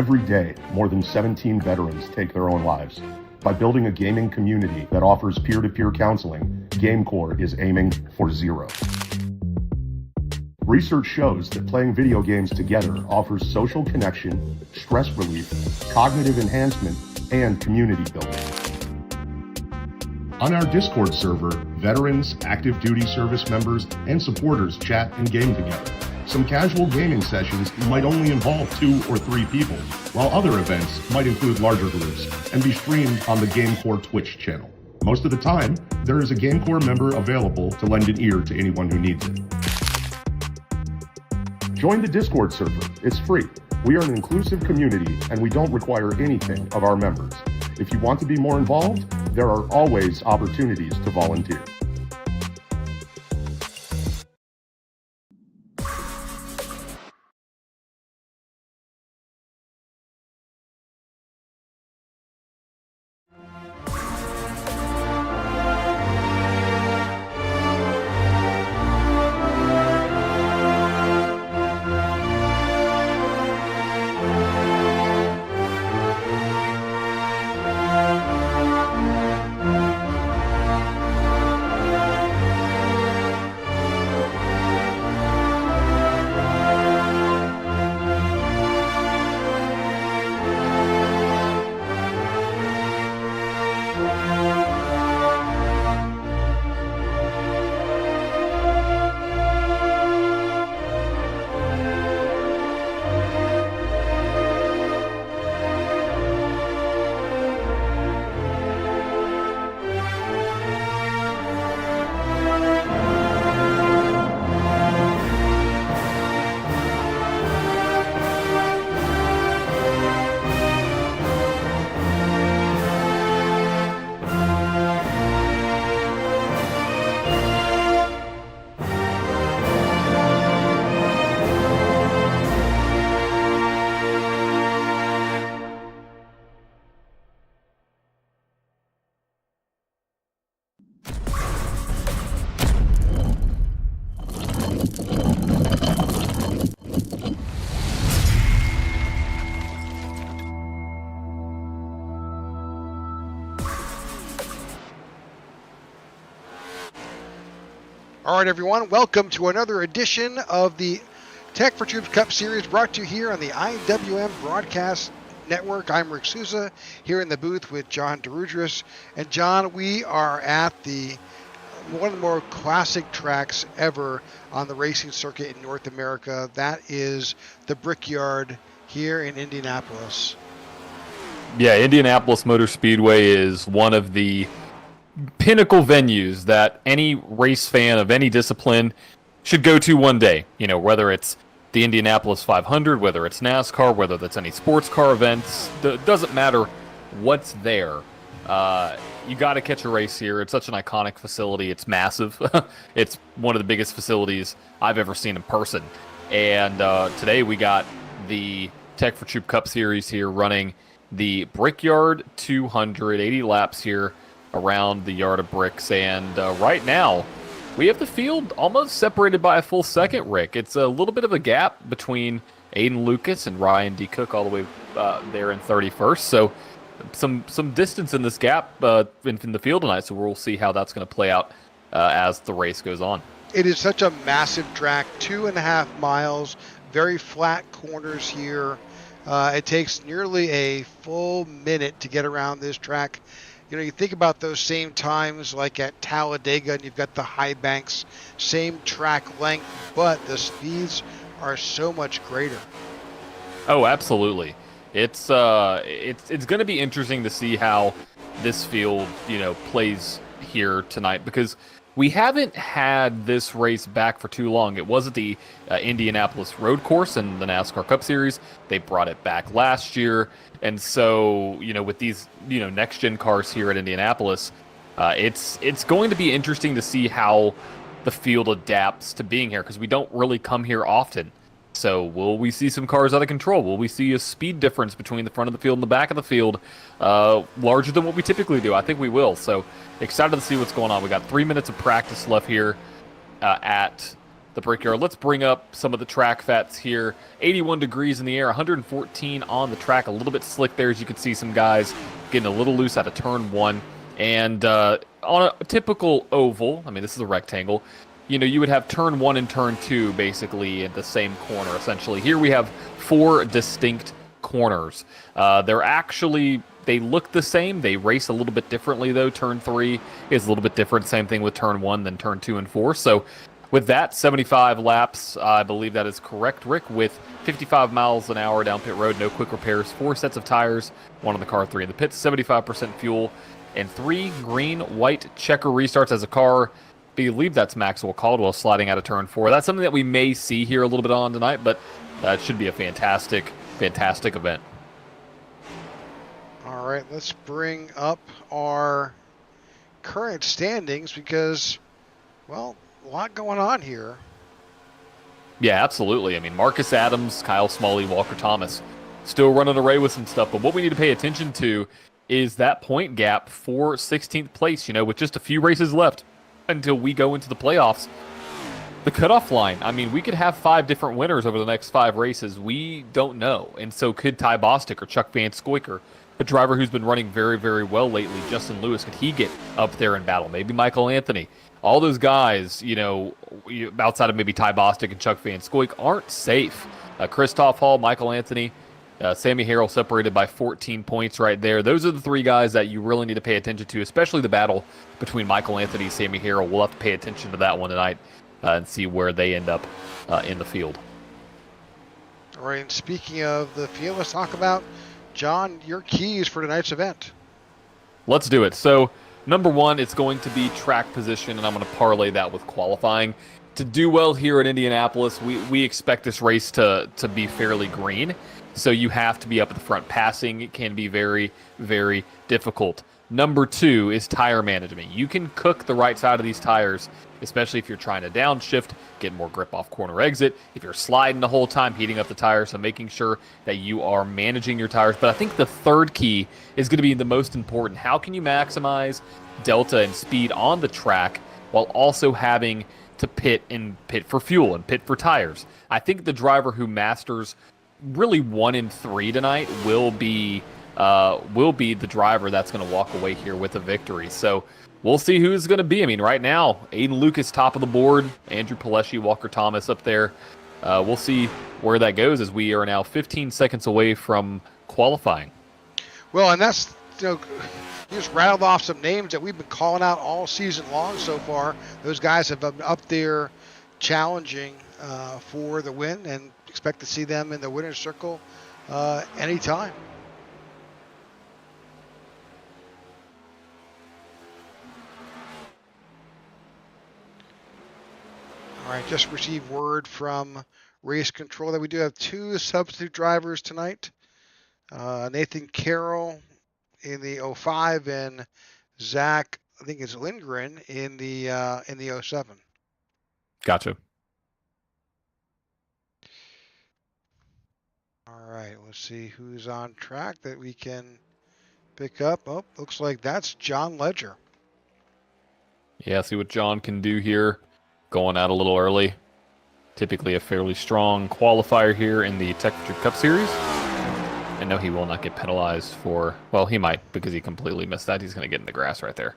Every day, more than 17 veterans take their own lives. By building a gaming community that offers peer-to-peer counseling, GameCore is aiming for zero. Research shows that playing video games together offers social connection, stress relief, cognitive enhancement, and community building. On our Discord server, veterans, active duty service members, and supporters chat and game together. Some casual gaming sessions might only involve 2 or 3 people, while other events might include larger groups and be streamed on the GameCore Twitch channel. Most of the time, there is a GameCore member available to lend an ear to anyone who needs it. Join the Discord server. It's free. We are an inclusive community and we don't require anything of our members. If you want to be more involved, there are always opportunities to volunteer. All right, everyone, welcome to another edition of the Tech4Troops Cup Series, brought to you here on the IWM Broadcast Network. I'm Rick Souza, here in the booth with John DeRudris. And John, we are at one of the more classic tracks ever on the racing circuit in North America. That is the Brickyard here in Indianapolis. Yeah, Indianapolis Motor Speedway is one of the pinnacle venues that any race fan of any discipline should go to one day. You know, whether it's the Indianapolis 500, whether it's NASCAR, whether that's any sports car events, doesn't matter what's there. You got to catch a race here. It's such an iconic facility. It's massive. It's one of the biggest facilities I've ever seen in person. And today we got the Tech4Troops Cup Series here running the Brickyard 280 laps here around the yard of bricks, and right now we have the field almost separated by a full second, Rick. It's a little bit of a gap between Aiden Lucas and Ryan D. Cook all the way there in 31st, so some distance in this gap in the field tonight, so we'll see how that's going to play out as the race goes on. It is such a massive track, 2.5 miles, very flat corners here. It takes nearly a full minute to get around this track. You know, you think about those same times like at Talladega, and you've got the high banks, same track length, but the speeds are so much greater. Oh, absolutely. It's going to be interesting to see how this field, plays here tonight, because we haven't had this race back for too long. It was at the Indianapolis Road Course in the NASCAR Cup Series. They brought it back last year. And so, with these, next-gen cars here at Indianapolis, it's going to be interesting to see how the field adapts to being here, because we don't really come here often. So will we see some cars out of control? Will we see a speed difference between the front of the field and the back of the field larger than what we typically do? I think we will. So excited to see what's going on. We got 3 minutes of practice left here at the Brickyard. Let's bring up some of the track facts here. 81 degrees in the air, 114 on the track, a little bit slick there, as you can see some guys getting a little loose out of turn 1. And on a typical oval, I mean, this is a rectangle, you would have turn 1 and turn 2 basically in the same corner, essentially. Here we have 4 distinct corners. They look the same. They race a little bit differently, though. Turn 3 is a little bit different. Same thing with turn 1 than turn 2 and 4. So with that, 75 laps, I believe that is correct, Rick, with 55 miles an hour down pit road, no quick repairs, 4 sets of tires, 1 on the car, 3 in the pits, 75% fuel, and 3 green, white checker restarts as a car. I believe that's Maxwell Caldwell sliding out of turn 4. That's something that we may see here a little bit on tonight, but it should be a fantastic event. All right, let's bring up our current standings because, well, a lot going on here. Yeah, absolutely. I mean, Marcus Adams, Kyle Smalley, Walker Thomas still running away with some stuff, but what we need to pay attention to is that point gap for 16th place, with just a few races left until we go into the playoffs. The cutoff line, I mean, we could have 5 different winners over the next 5 races. We don't know. And so could Ty Bostick or Chuck Van Scoyker, a driver who's been running very, very well lately, Justin Lewis, could he get up there in battle? Maybe Michael Anthony. All those guys, outside of maybe Ty Bostick and Chuck Van Scoyk, aren't safe. Christoph Hall, Michael Anthony, Sammy Harrell separated by 14 points right there. Those are the 3 guys that you really need to pay attention to, especially the battle between Michael Anthony and Sammy Harrell. We'll have to pay attention to that one tonight and see where they end up in the field. All right, and speaking of the field, let's talk about, John, your keys for tonight's event. Let's do it. So, number 1, it's going to be track position, and I'm going to parlay that with qualifying. To do well here at Indianapolis, we expect this race to be fairly green, so you have to be up at the front. Passing, it can be very, very difficult. Number 2 is tire management. You can cook the right side of these tires, especially if you're trying to downshift, get more grip off corner exit, if you're sliding the whole time, heating up the tires, so making sure that you are managing your tires. But I think the third key is going to be the most important. How can you maximize delta and speed on the track while also having to pit for fuel and pit for tires? I think the driver who masters really 1 and 3 tonight will be the driver that's going to walk away here with a victory. So we'll see who's going to be. I mean, right now, Aiden Lucas top of the board, Andrew Pileshi, Walker Thomas up there. We'll see where that goes as we are now 15 seconds away from qualifying. Well, and that's, you just rattled off some names that we've been calling out all season long so far. Those guys have been up there challenging for the win, and expect to see them in the winner's circle anytime. All right, just received word from Race Control that we do have 2 substitute drivers tonight. Nathan Carroll in the 05 and Zach, I think it's Lindgren in the 07. Gotcha. All right, let's see who's on track that we can pick up. Oh, looks like that's John Ledger. Yeah, see what John can do here. Going out a little early. Typically a fairly strong qualifier here in the Tech4Troops Cup Series. And no, he will not get penalized for... Well, he might, because he completely missed that. He's going to get in the grass right there.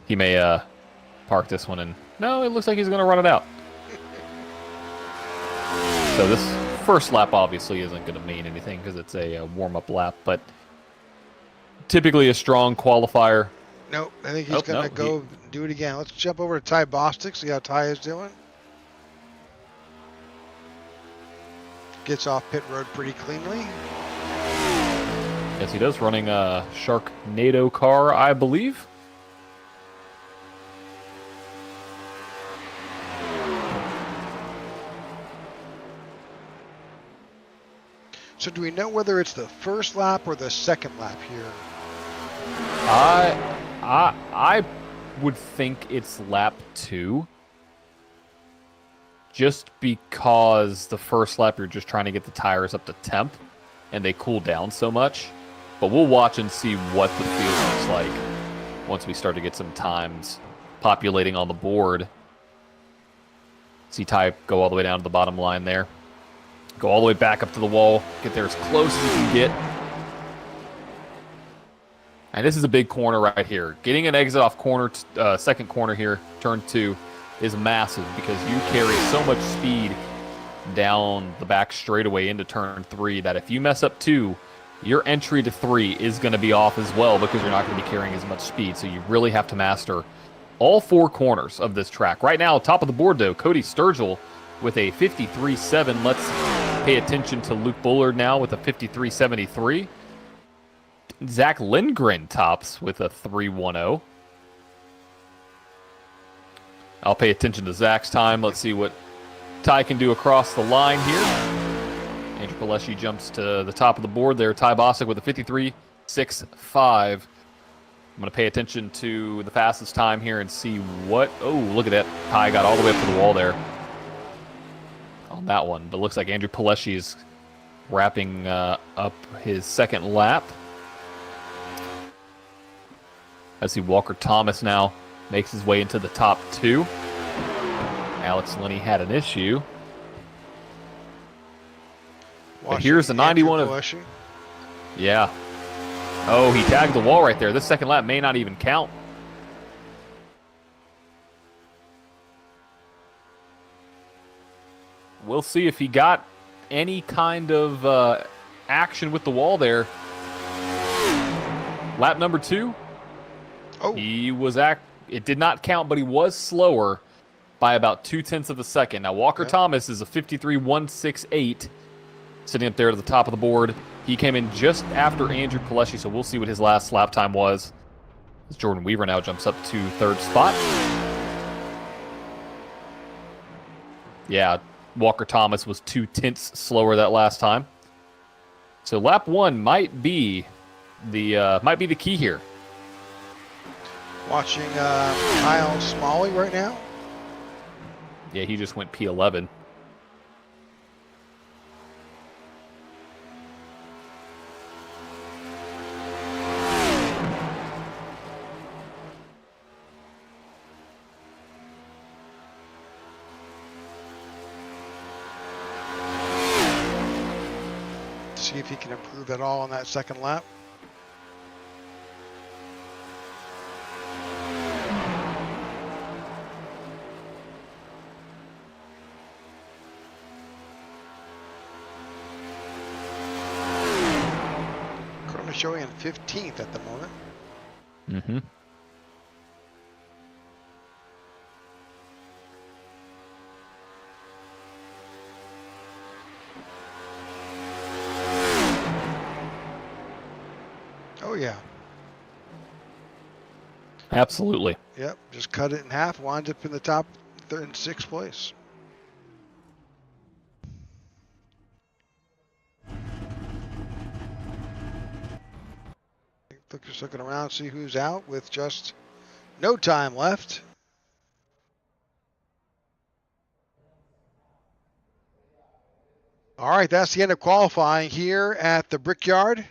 He may park this one and... No, it looks like he's going to run it out. So this first lap obviously isn't going to mean anything because it's a warm-up lap, but typically a strong qualifier. Nope, I think he's going to go do it again. Let's jump over to Ty Bostick, see how Ty is doing. Gets off pit road pretty cleanly. Yes, he does, running a Sharknado car, I believe. So do we know whether it's the first lap or the second lap here? I would think it's lap 2. Just because the first lap you're just trying to get the tires up to temp and they cool down so much. But we'll watch and see what the field looks like once we start to get some times populating on the board. See Ty go all the way down to the bottom line there. Go all the way back up to the wall. Get there as close as you can get. And this is a big corner right here. Getting an exit off corner, second corner here, turn 2, is massive because you carry so much speed down the back straightaway into turn 3 that if you mess up 2, your entry to 3 is going to be off as well because you're not going to be carrying as much speed. So you really have to master all 4 corners of this track. Right now, top of the board though, Cody Sturgill with a 53.7. Let's pay attention to Luke Bullard now with a 53.73. Zach Lindgren tops with a 3.10. I'll pay attention to Zach's time. Let's see what Ty can do across the line here. Andrew Pileshi jumps to the top of the board there. Ty Bostic with a 53.65. I'm going to pay attention to the fastest time here and see what... Oh, look at that. Ty got all the way up to the wall there on that one. But it looks like Andrew Pileshi is wrapping up his second lap. I see Walker Thomas now makes his way into the top 2. Alex Linney had an issue. But here's the 91 of... Yeah. Oh, he tagged the wall right there. This second lap may not even count. We'll see if he got any kind of action with the wall there. Lap number 2. Oh. He was it did not count, but he was slower by about 0.2 of a second. Now, Walker Thomas is a 53.168, sitting up there at the top of the board. He came in just after Andrew Pileshi, so we'll see what his last lap time was. As Jordan Weaver now jumps up to 3rd spot. Yeah, Walker Thomas was 0.2 slower that last time. So lap 1 might be the key here. Watching Kyle Smalley right now. Yeah, he just went P11. See if he can improve at all on that second lap. Showing in 15th at the moment. Mm-hmm. Oh, yeah. Absolutely. Yep, just cut it in half, winds up in the top, third and 6th place. Just looking around, see who's out with just no time left. All right, that's the end of qualifying here at the Brickyard.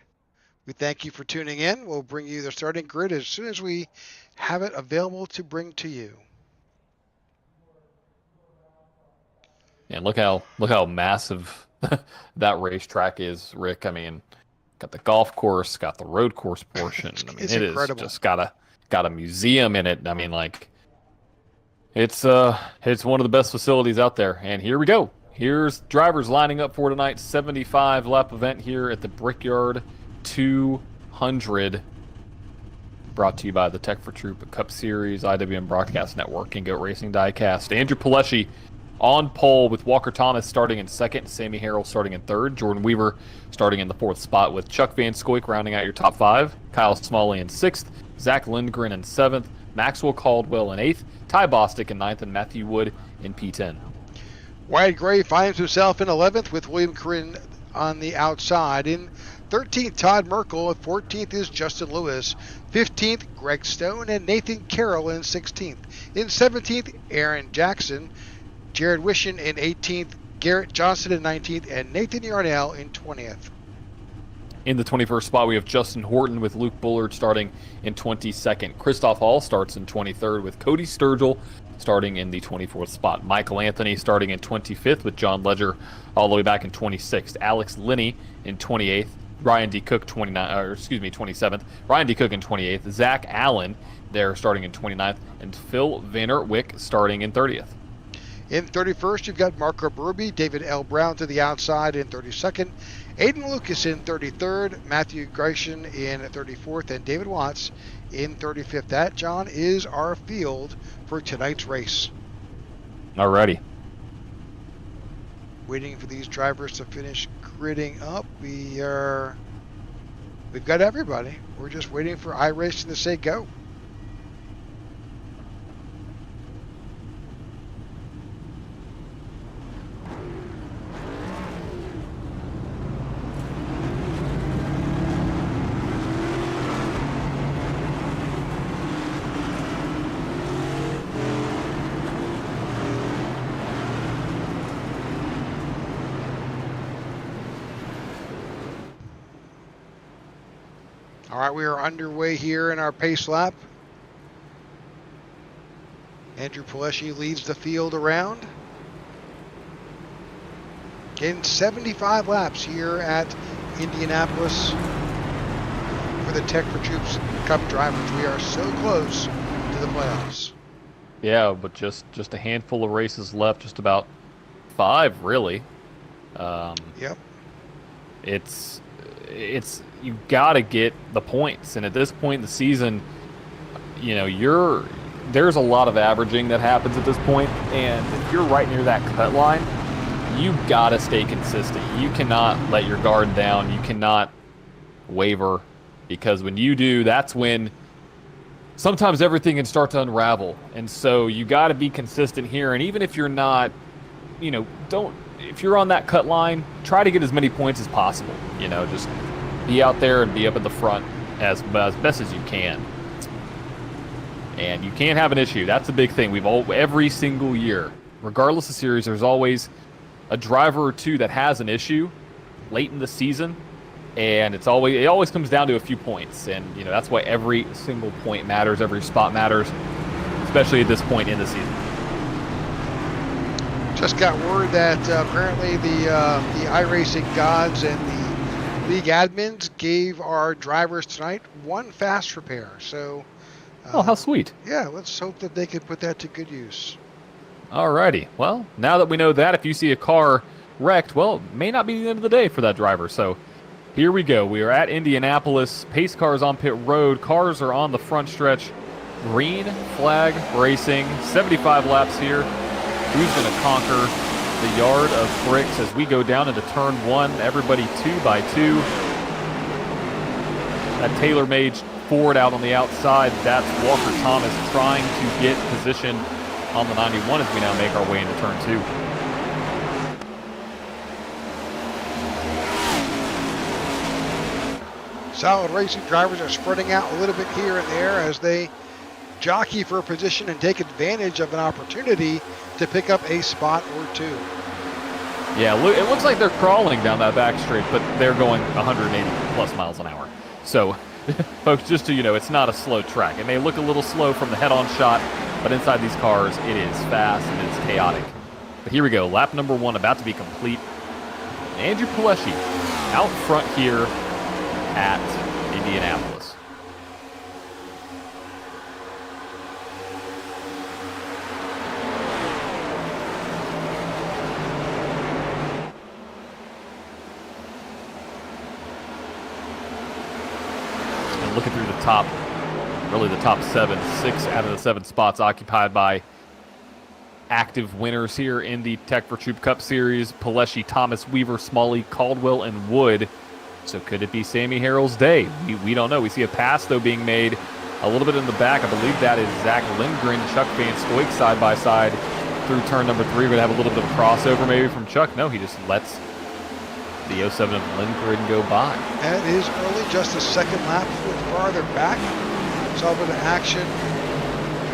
We thank you for tuning in. We'll bring you the starting grid as soon as we have it available to bring to you. And look how massive that racetrack is, Rick. I mean, got the golf course, got the road course portion. I mean, it's it incredible. Is just got a museum in it. I mean, like, it's one of the best facilities out there. And here we go. Here's drivers lining up for tonight's 75 lap event here at the Brickyard 200. Brought to you by the Tech4Troops Cup Series, IWM Broadcast Network, and Goat Racing Diecast. Andrew Pileshi on pole with Walker Thomas starting in 2nd, Sammy Harrell starting in 3rd, Jordan Weaver starting in the 4th spot with Chuck Van Scoik rounding out your top 5, Kyle Smalley in 6th, Zach Lindgren in 7th, Maxwell Caldwell in 8th, Ty Bostic in 9th, and Matthew Wood in P10. Wyatt Gray finds himself in 11th with William Corinne on the outside. In 13th, Todd Merkel. 14th is Justin Lewis. 15th, Greg Stone and Nathan Carroll in 16th. In 17th, Aaron Jackson. Jared Wishin in 18th. Garrett Johnson in 19th. And Nathan Yarnell in 20th. In the 21st spot, we have Justin Horton with Luke Bullard starting in 22nd. Christoph Hall starts in 23rd with Cody Sturgill starting in the 24th spot. Michael Anthony starting in 25th with John Ledger all the way back in 26th. Alex Linney in 28th. Ryan D. Cook 27th. Ryan D. Cook in 28th. Zach Allen there starting in 29th. And Phil Vanderwick starting in 30th. In 31st, you've got Marco Berube, David L. Brown to the outside in 32nd. Aiden Lucas in 33rd, Matthew Gratian in 34th, and David Watts in 35th. That, John, is our field for tonight's race. Alrighty. Waiting for these drivers to finish gridding up. We've got everybody. We're just waiting for iRacing to say go. All right, we are underway here in our pace lap. Andrew Pileshi leads the field around. Getting 75 laps here at Indianapolis for the Tech4Troops Cup drivers. We are so close to the playoffs. Yeah, but just a handful of races left, just about 5, really. Yep. It's you got to get the points, and at this point in the season, you know, there's a lot of averaging that happens at this point, and if you're right near that cut line, you got to stay consistent. You cannot let your guard down. You cannot waver, because when you do, that's when sometimes everything can start to unravel. And so you got to be consistent here, and even if you're not, you know, if you're on that cut line, try to get as many points as possible. You know, just be out there and be up at the front as best as you can. And you can't have an issue. That's a big thing. Every single year, regardless of series, there's always a driver or two that has an issue late in the season, and it always comes down to a few points. And you know, that's why every single point matters, every spot matters, especially at this point in the season. Just got word that apparently the iRacing gods and the league admins gave our drivers tonight 1 fast repair. So, oh, how sweet. Yeah, let's hope that they can put that to good use. Alrighty. Well, now that we know that, if you see a car wrecked, well, it may not be the end of the day for that driver. So here we go. We are at Indianapolis. Pace cars on pit road. Cars are on the front stretch. Green flag racing. 75 laps here. Who's going to conquer the yard of bricks as we go down into turn 1? Everybody 2 by 2. That tailor-made Ford out on the outside. That's Walker Thomas trying to get position on the 91 as we now make our way into turn 2. Solid racing drivers are spreading out a little bit here and there as they jockey for a position and take advantage of an opportunity to pick up a spot or 2. Yeah, it looks like they're crawling down that back straight, but they're going 180 plus miles an hour. So, folks, just so you know, it's not a slow track. It may look a little slow from the head-on shot, but inside these cars, it is fast and it's chaotic. But here we go, lap number 1 about to be complete. Andrew Pileshi out front here at Indianapolis. Looking through the top, really the top 7, 6 out of the 7 spots occupied by active winners here in the Tech4Troops Cup Series. Pileshi, Thomas, Weaver, Smalley, Caldwell, and Wood. So could it be Sammy Harrell's day? We don't know. We see a pass, though, being made a little bit in the back. I believe that is Zach Lindgren, Chuck Van Stoik side by side through turn number 3. We're going to have a little bit of a crossover maybe from Chuck. No, he just lets the 07 of Lindgren go by. And it is early, just a second lap farther back. Saw a bit of action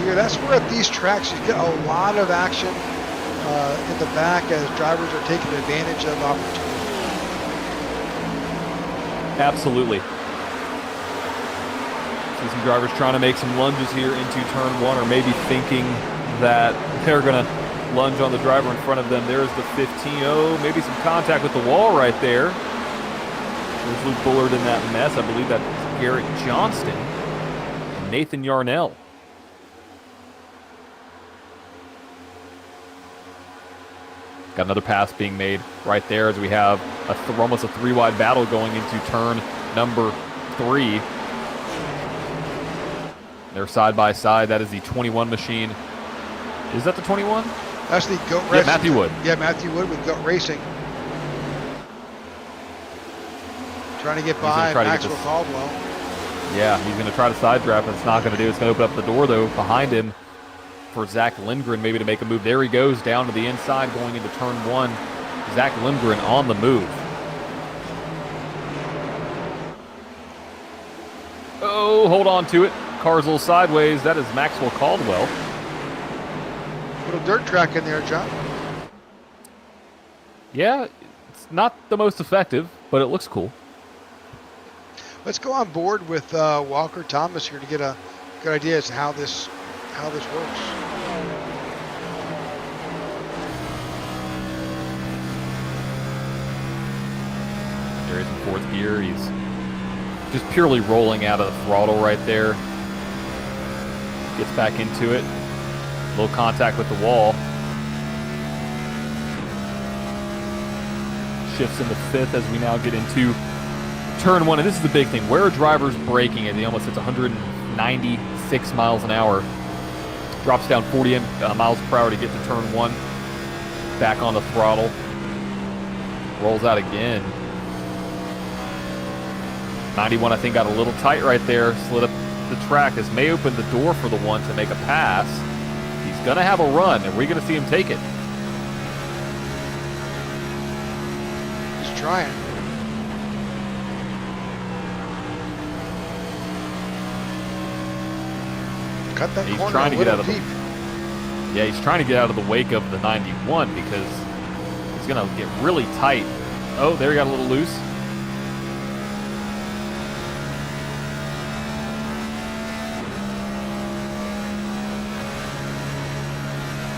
here. That's where at these tracks you get a lot of action in the back as drivers are taking advantage of opportunity. Absolutely. See some drivers trying to make some lunges here into turn 1, or maybe thinking that they're going to lunge on the driver in front of them. There's the 15. Oh, maybe some contact with the wall right there. There's Luke Bullard in that mess. I believe that's Garrett Johnston and Nathan Yarnell. Got another pass being made right there as we have almost a 3-wide battle going into turn number 3. They're side by side. That is the 21 machine. Is that the 21? That's the Goat Racing. Yeah, Matthew Wood. Yeah, Matthew Wood with Goat Racing. Trying to get by Maxwell Caldwell. Yeah, he's going to try to side draft, but it's not going to do. It's going to open up the door, though, behind him for Zach Lindgren maybe to make a move. There he goes down to the inside going into turn 1. Zach Lindgren on the move. Oh, hold on to it. Car's a little sideways. That is Maxwell Caldwell. Little dirt track in there, John. Yeah, it's not the most effective, but it looks cool. Let's go on board with Walker Thomas here to get a good idea as to how this works. There he's in 4th gear. He's just purely rolling out of the throttle right there. Gets back into it. A little contact with the wall. Shifts into 5th as we now get into turn 1. And this is the big thing. Where are drivers braking? And he almost hits 196 miles an hour. Drops down 40 miles per hour to get to turn 1. Back on the throttle. Rolls out again. 91, I think, got a little tight right there. Slid up the track. This may open the door for the 1 to make a pass. He's going to have a run, and we're going to see him take it. He's trying. Cut that He's corner trying to get out of deep. Yeah, he's trying to get out of the wake of the 91 because he's going to get really tight. Oh, there he got a little loose.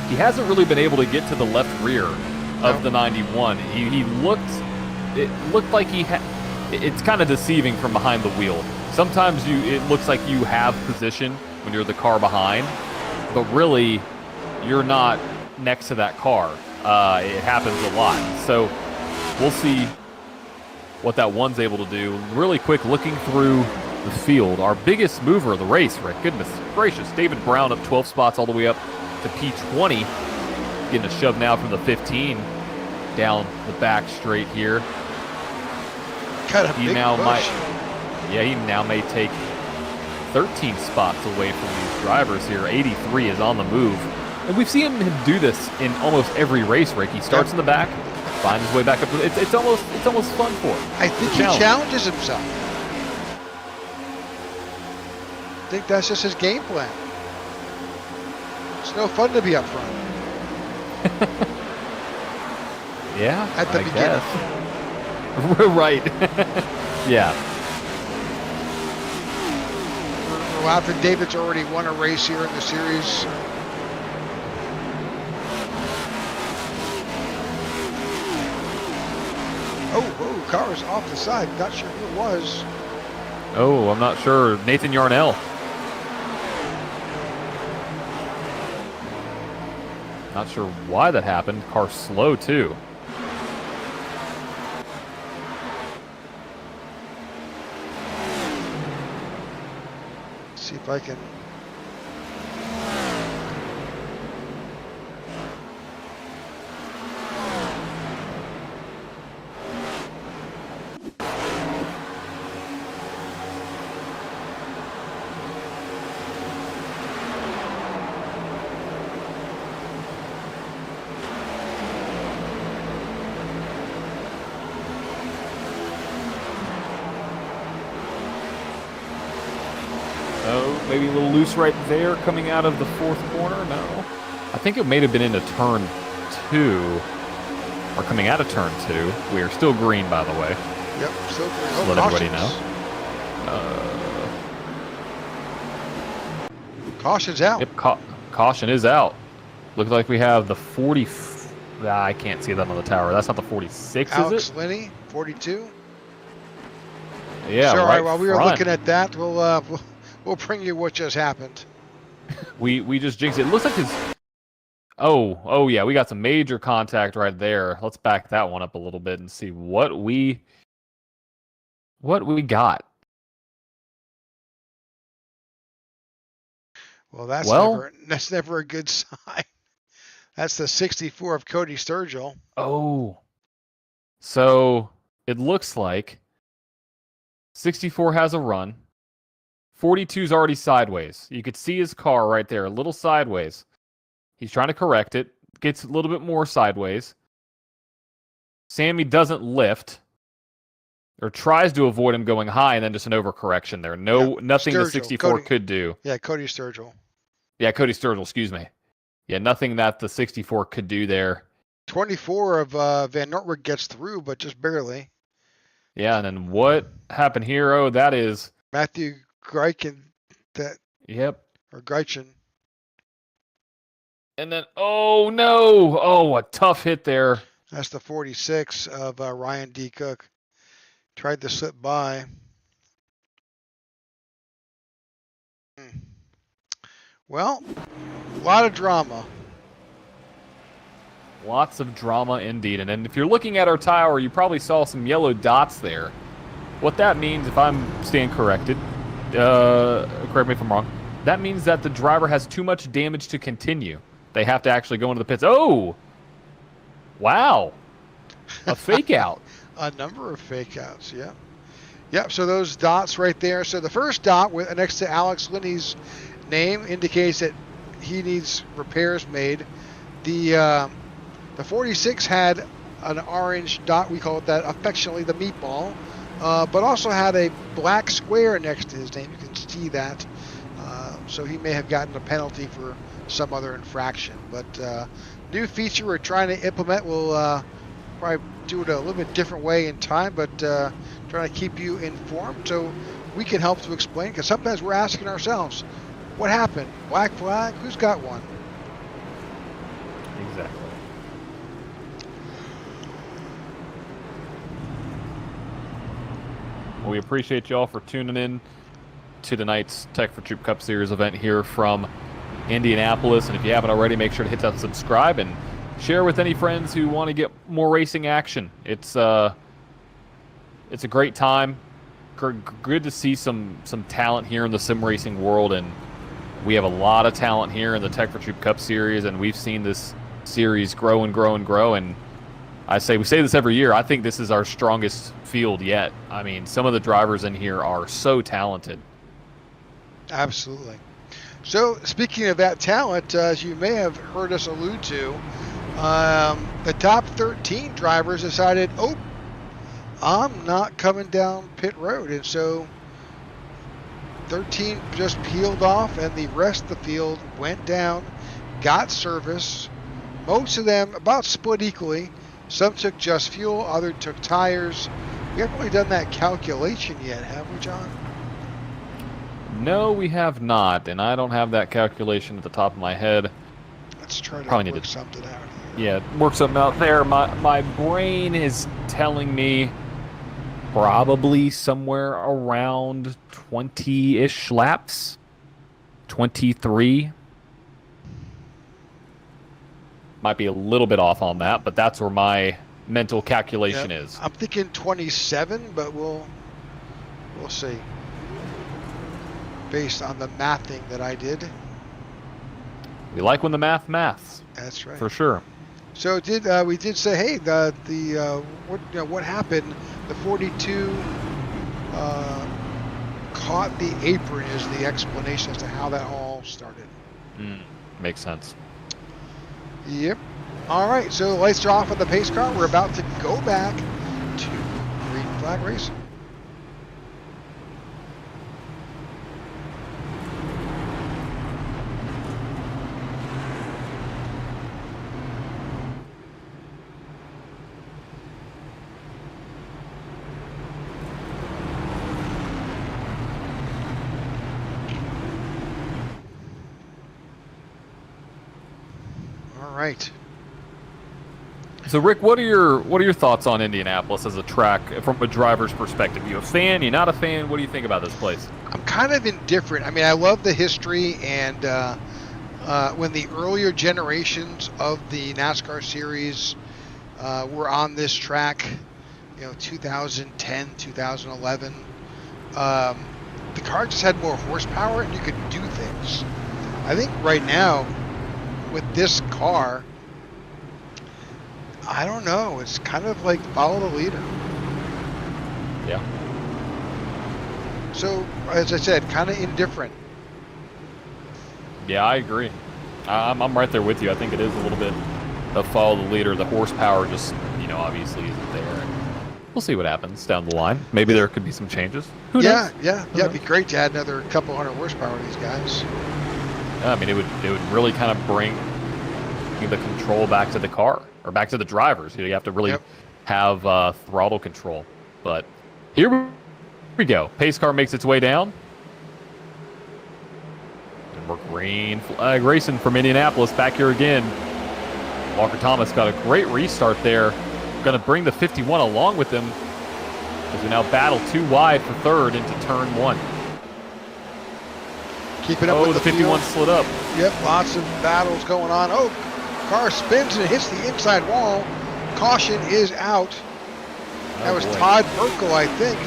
He hasn't really been able to get to the left rear of the 91. He looked, it looked like he had, it's kind of deceiving from behind the wheel. Sometimes it looks like you have position when you're the car behind, but really you're not next to that car. It happens a lot. So we'll see what that 1's able to do. Really quick, looking through the field, our biggest mover of the race, Rick, goodness gracious, David Brown up 12 spots all the way up to P20, getting a shove now from the 15 down the back straight here. Got a big push. He now may take 13 spots away from these drivers here. 83 is on the move, and we've seen him do this in almost every race. Rick, he starts in the back, finds his way back up. It's almost fun for him. I think he challenges himself. I think that's just his game plan. It's no fun to be up front. Yeah, at the beginning. Right. Yeah. Well, after David's already won a race here in the series. Oh, car's off the side. Not sure who it was. Oh, I'm not sure. Nathan Yarnell. Not sure why that happened. Car slow, too. See if I can. Maybe a little loose right there coming out of the 4th corner. No. I think it may have been into turn 2. Or coming out of turn 2. We are still green, by the way. Yep. So Just let everybody know. Caution's out. Yep, caution is out. Looks like we have the 40. I can't see that on the tower. That's not the 46, Alex is it? Linney, 42. Yeah, so, all right. While we were looking at that, we'll bring you what just happened. We just jinxed it. It looks like his. Oh yeah, we got some major contact right there. Let's back that one up a little bit and see what we got. Well, that's never a good sign. That's the 64 of Cody Sturgill. Oh. So it looks like 64 has a run. 42's already sideways. You could see his car right there, a little sideways. He's trying to correct it. Gets a little bit more sideways. Sammy doesn't lift. Or tries to avoid him going high, and then just an overcorrection there. Nothing Sturgill, the 64 could do. Yeah, Cody Sturgill. Yeah, Cody Sturgill, excuse me. Yeah, nothing that the 64 could do there. 24 of Van Nortwick gets through, but just barely. Yeah, and then what happened here? Oh, that is Matthew Greichen. Yep. Or Greichen. And then, oh no! Oh, a tough hit there. That's the 46 of Ryan D. Cook. Tried to slip by. Well, a lot of drama. Lots of drama indeed. And then if you're looking at our tower, you probably saw some yellow dots there. What that means, if I'm staying corrected, correct me if I'm wrong, that means that the driver has too much damage to continue. They have to actually go into the pits. Oh! Wow. A fake out. A number of fake outs, yeah. Yep, so those dots right there. So the first dot next to Alex Linney's name indicates that he needs repairs made. The 46 had an orange dot, we call it that affectionately the meatball, but also had a black square next to his name. You can see that. So he may have gotten a penalty for some other infraction. But new feature we're trying to implement. We'll probably do it a little bit different way in time, but trying to keep you informed so we can help to explain, because sometimes we're asking ourselves, what happened? Black flag? Who's got one? Exactly. Well, we appreciate you all for tuning in to tonight's Tech4Troops Cup Series event here from Indianapolis. And if you haven't already, make sure to hit that subscribe and share with any friends who want to get more racing action. It's a great time. Good to see some talent here in the sim racing world, and we have a lot of talent here in the Tech4Troops Cup Series, and we've seen this series grow and grow and grow. And we say this every year, I think this is our strongest field yet. I mean, some of the drivers in here are so talented. Absolutely. So, speaking of that talent, as you may have heard us allude to, the top 13 drivers decided, oh, I'm not coming down pit road. And so 13 just peeled off, and the rest of the field went down, got service. Most of them about split equally. Some took just fuel, others took tires. We haven't really done that calculation yet, have we, John? No, we have not, and I don't have that calculation at the top of my head. Let's try to Probably work something out here. Yeah, work something out there. My brain is telling me probably somewhere around 20-ish laps. 23. Might be a little bit off on that, but that's where my mental calculation is. I'm thinking 27, but we'll see. Based on the mathing that I did. We like when the maths. That's right. For sure. So we did say, hey, what happened? The 42 caught the apron is the explanation as to how that all started. Makes sense. Yep. All right. So the lights are off on the pace car. We're about to go back to green flag racing. right. So, Rick, what are your thoughts on Indianapolis as a track from a driver's perspective? You a fan? You not a fan? What do you think about this place? I'm kind of indifferent. I mean, I love the history, and when the earlier generations of the NASCAR series were on this track, 2010, 2011, the car just had more horsepower, and you could do things. I think right now, with this car, I don't know. It's kind of like follow the leader. Yeah. So, as I said, kind of indifferent. Yeah, I agree. I'm right there with you. I think it is a little bit of follow the leader. The horsepower just, obviously isn't there. And we'll see what happens down the line. Maybe there could be some changes. Who knows? Yeah. It'd be great to add another couple hundred horsepower to these guys. I mean, it would really kind of bring the control back to the car or back to the drivers. You have to really have throttle control. But here we go. Pace car makes its way down. And we're green flag racing from Indianapolis back here again. Walker Thomas got a great restart there. Going to bring the 51 along with him as we now battle too wide for third into turn one. Keeping up with the 51 slid up. Yep, lots of battles going on. Oh, car spins and hits the inside wall. Caution is out. That was Todd Merkel, I think.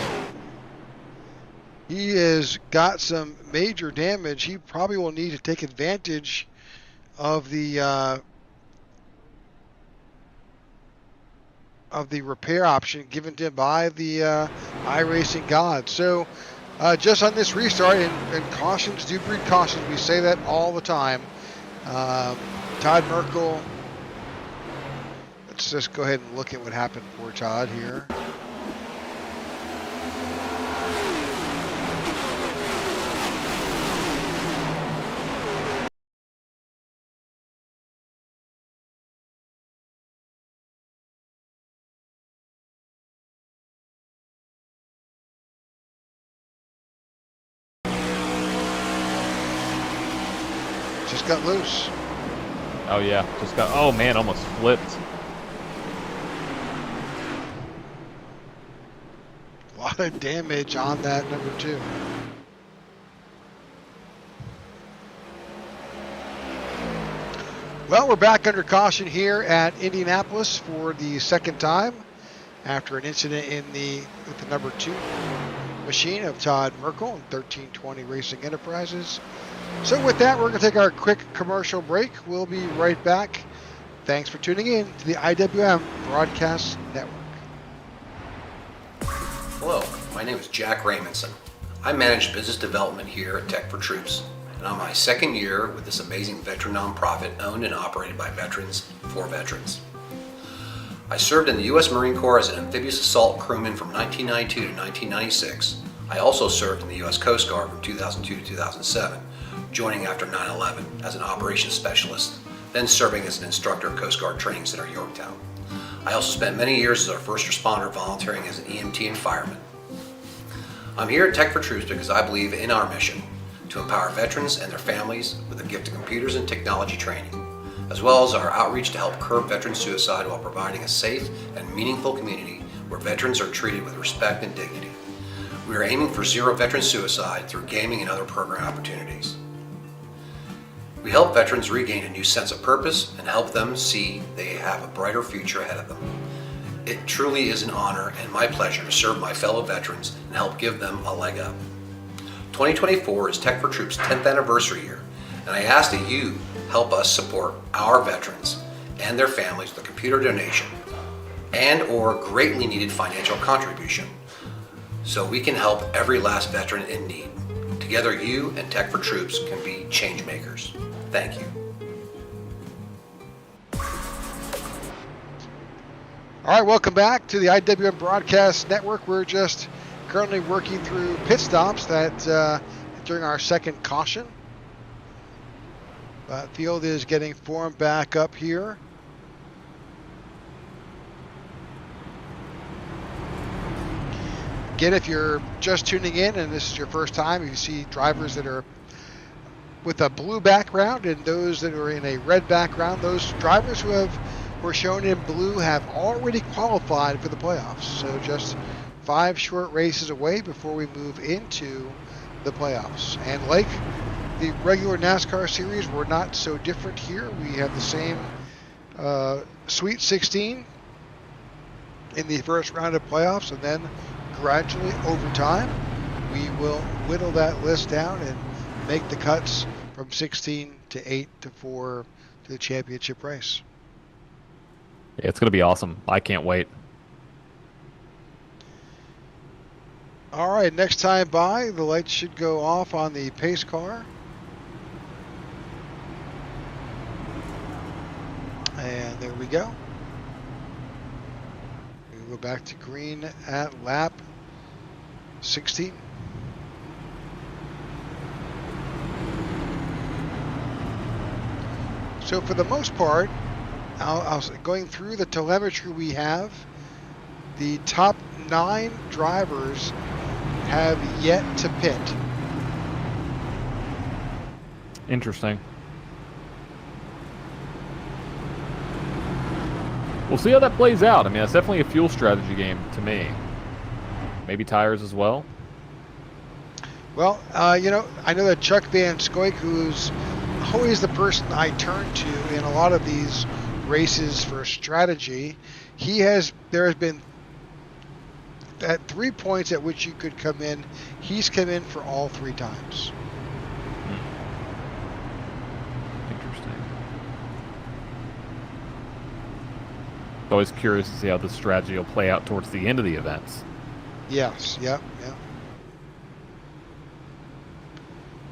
He has got some major damage. He probably will need to take advantage of the repair option given to him by the iRacing gods. So just on this restart, and cautions do breed cautions. We say that all the time. Todd Merkel. Let's just go ahead and look at what happened for Todd here. Just got loose. Oh yeah, oh man, almost flipped. A lot of damage on that number 2. Well, we're back under caution here at Indianapolis for the second time after an incident with the number 2 machine of Todd Merkel and 1320 Racing Enterprises. So with that, we're going to take our quick commercial break. We'll be right back. Thanks for tuning in to the IWM Broadcast Network. Hello, my name is Jack Raymondson. I manage business development here at Tech4Troops, and I'm my second year with this amazing veteran nonprofit owned and operated by veterans for veterans. I served in the U.S. Marine Corps as an amphibious assault crewman from 1992 to 1996. I also served in the U.S. Coast Guard from 2002 to 2007, joining after 9/11 as an operations specialist, then serving as an instructor at Coast Guard Training Center, Yorktown. I also spent many years as a first responder volunteering as an EMT and fireman. I'm here at Tech4Troops because I believe in our mission to empower veterans and their families with the gift of computers and technology training, as well as our outreach to help curb veteran suicide while providing a safe and meaningful community where veterans are treated with respect and dignity. We are aiming for zero veteran suicide through gaming and other program opportunities. We help veterans regain a new sense of purpose and help them see they have a brighter future ahead of them. It truly is an honor and my pleasure to serve my fellow veterans and help give them a leg up. 2024 is Tech4Troops' 10th anniversary year, and I ask that you help us support our veterans and their families with a computer donation and or greatly needed financial contribution so we can help every last veteran in need. Together, you and Tech4Troops can be change makers. Thank you. All right, welcome back to the IWM Broadcast Network. We're just currently working through pit stops that during our second caution. Field is getting formed back up here. Again, if you're just tuning in and this is your first time, if you see drivers that are with a blue background, and those that are in a red background, those drivers who were shown in blue have already qualified for the playoffs. So just 5 short races away before we move into the playoffs. And like the regular NASCAR series, we're not so different here. We have the same Sweet 16 in the first round of playoffs, and then gradually over time we will whittle that list down and make the cuts from 16 to 8 to 4 to the championship race. Yeah, it's going to be awesome. I can't wait. All right, next time by, the lights should go off on the pace car. And there we go. We go back to green at lap 16. So for the most part, going through the telemetry we have, the top 9 drivers have yet to pit. Interesting. We'll see how that plays out. I mean, that's definitely a fuel strategy game to me. Maybe tires as well. Well, you know, I know that Chuck Van Scoik, who's always the person I turn to in a lot of these races for strategy, there has been at 3 points at which you could come in. He's come in for all 3 times. Interesting. Always curious to see how this strategy will play out towards the end of the events. Yes, yep.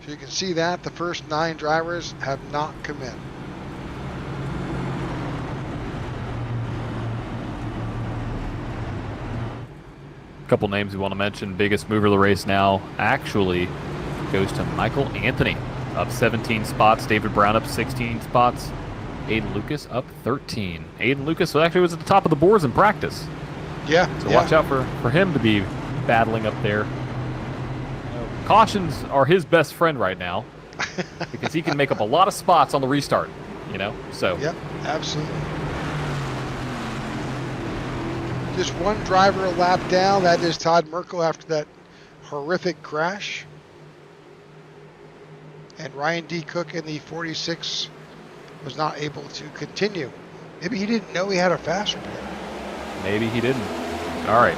So you can see that the first 9 drivers have not come in. Couple names we want to mention. Biggest mover of the race now actually goes to Michael Anthony, up 17 spots. David Brown up 16 spots. Aiden Lucas up 13. Aiden Lucas actually was at the top of the boards in practice. Yeah. So watch out for him to be battling up there. Cautions are his best friend right now because he can make up a lot of spots on the restart, you know? So. Yep, absolutely. Just one driver a lap down. That is Todd Merkel after that horrific crash. And Ryan D. Cook in the 46 was not able to continue. Maybe he didn't know he had a faster player. Maybe he didn't. All right.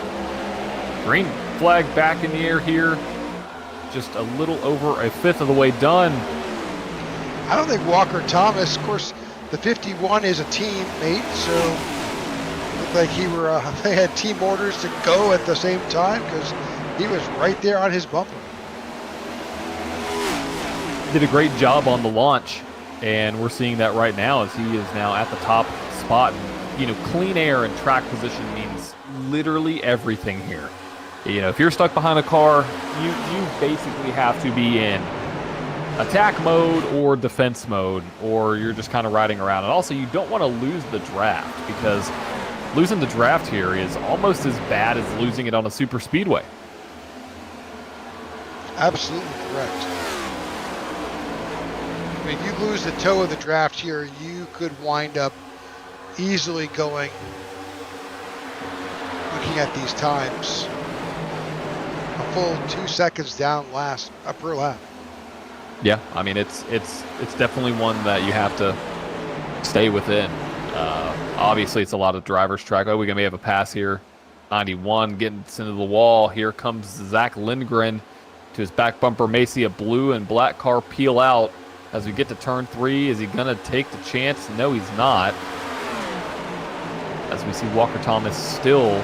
Green flag back in the air here. Just a little over a fifth of the way done. I don't think Walker Thomas, of course, the 51 is a teammate, so it looked like they had team orders to go at the same time because he was right there on his bumper. Did a great job on the launch, and we're seeing that right now as he is now at the top spot. You know, clean air and track position means literally everything here. You know, if you're stuck behind a car, you basically have to be in attack mode or defense mode, or you're just kind of riding around. And also, you don't want to lose the draft, because losing the draft here is almost as bad as losing it on a super speedway. Absolutely correct. I mean, if you lose the toe of the draft here, you could wind up easily looking at these times, a full 2 seconds down per lap. Yeah, I mean, it's definitely one that you have to stay within. Obviously, it's a lot of driver's track. Oh, we may have a pass here. 91 getting into the wall. Here comes Zach Lindgren to his back bumper. May see a blue and black car peel out as we get to turn 3. Is he going to take the chance? No, he's not. As we see Walker Thomas still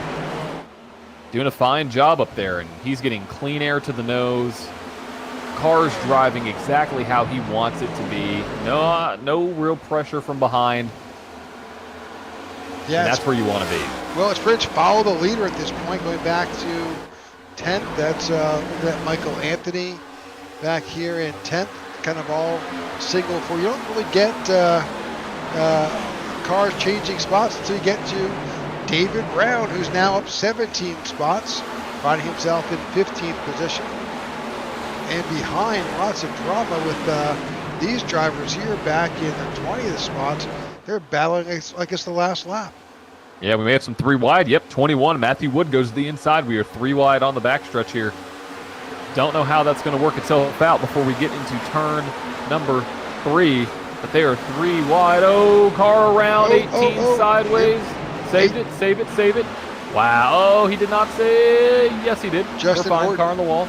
doing a fine job up there, and he's getting clean air to the nose. Car's driving exactly how he wants it to be. No real pressure from behind. Yeah, and that's where you want to be. Well, it's pretty much follow the leader at this point, going back to 10th. That's that Michael Anthony back here in 10th. Kind of all single for you. Don't really get cars changing spots until you get to David Brown, who's now up 17 spots, finding himself in 15th position. And behind, lots of drama with these drivers here back in the 20th spots, they're battling like it's the last lap. Yeah, we may have some 3 wide. Yep, 21. Matthew Wood goes to the inside. We are 3 wide on the backstretch here. Don't know how that's going to work itself out before we get into turn number 3. But they are 3 wide. Oh, car around 18 sideways. Saved it, save it, save it. Wow. Oh, he did not say. Yes, he did. Justin We're fine. Horton. Car on the wall.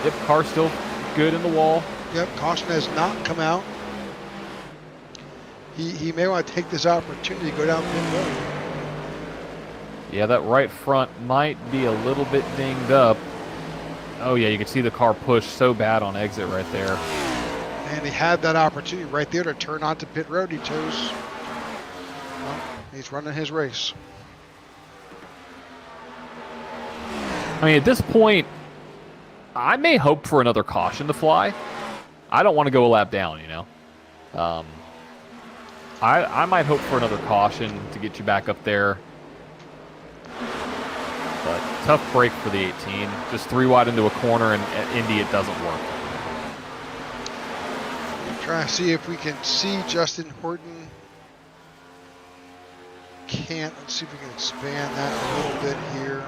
Yep, car still good in the wall. Yep, caution has not come out. He may want to take this opportunity to go down pit road. Yeah, that right front might be a little bit dinged up. Oh, yeah, you can see the car push so bad on exit right there. And he had that opportunity right there to turn onto pit road. He chose. Well, he's running his race. I mean, at this point, I may hope for another caution to fly. I don't want to go a lap down, you know. I might hope for another caution to get you back up there. But tough break for the 18. Just 3 wide into a corner, and at Indy it doesn't work. Trying to see if we can see Justin Horton. Can't. Let's see if we can expand that a little bit here.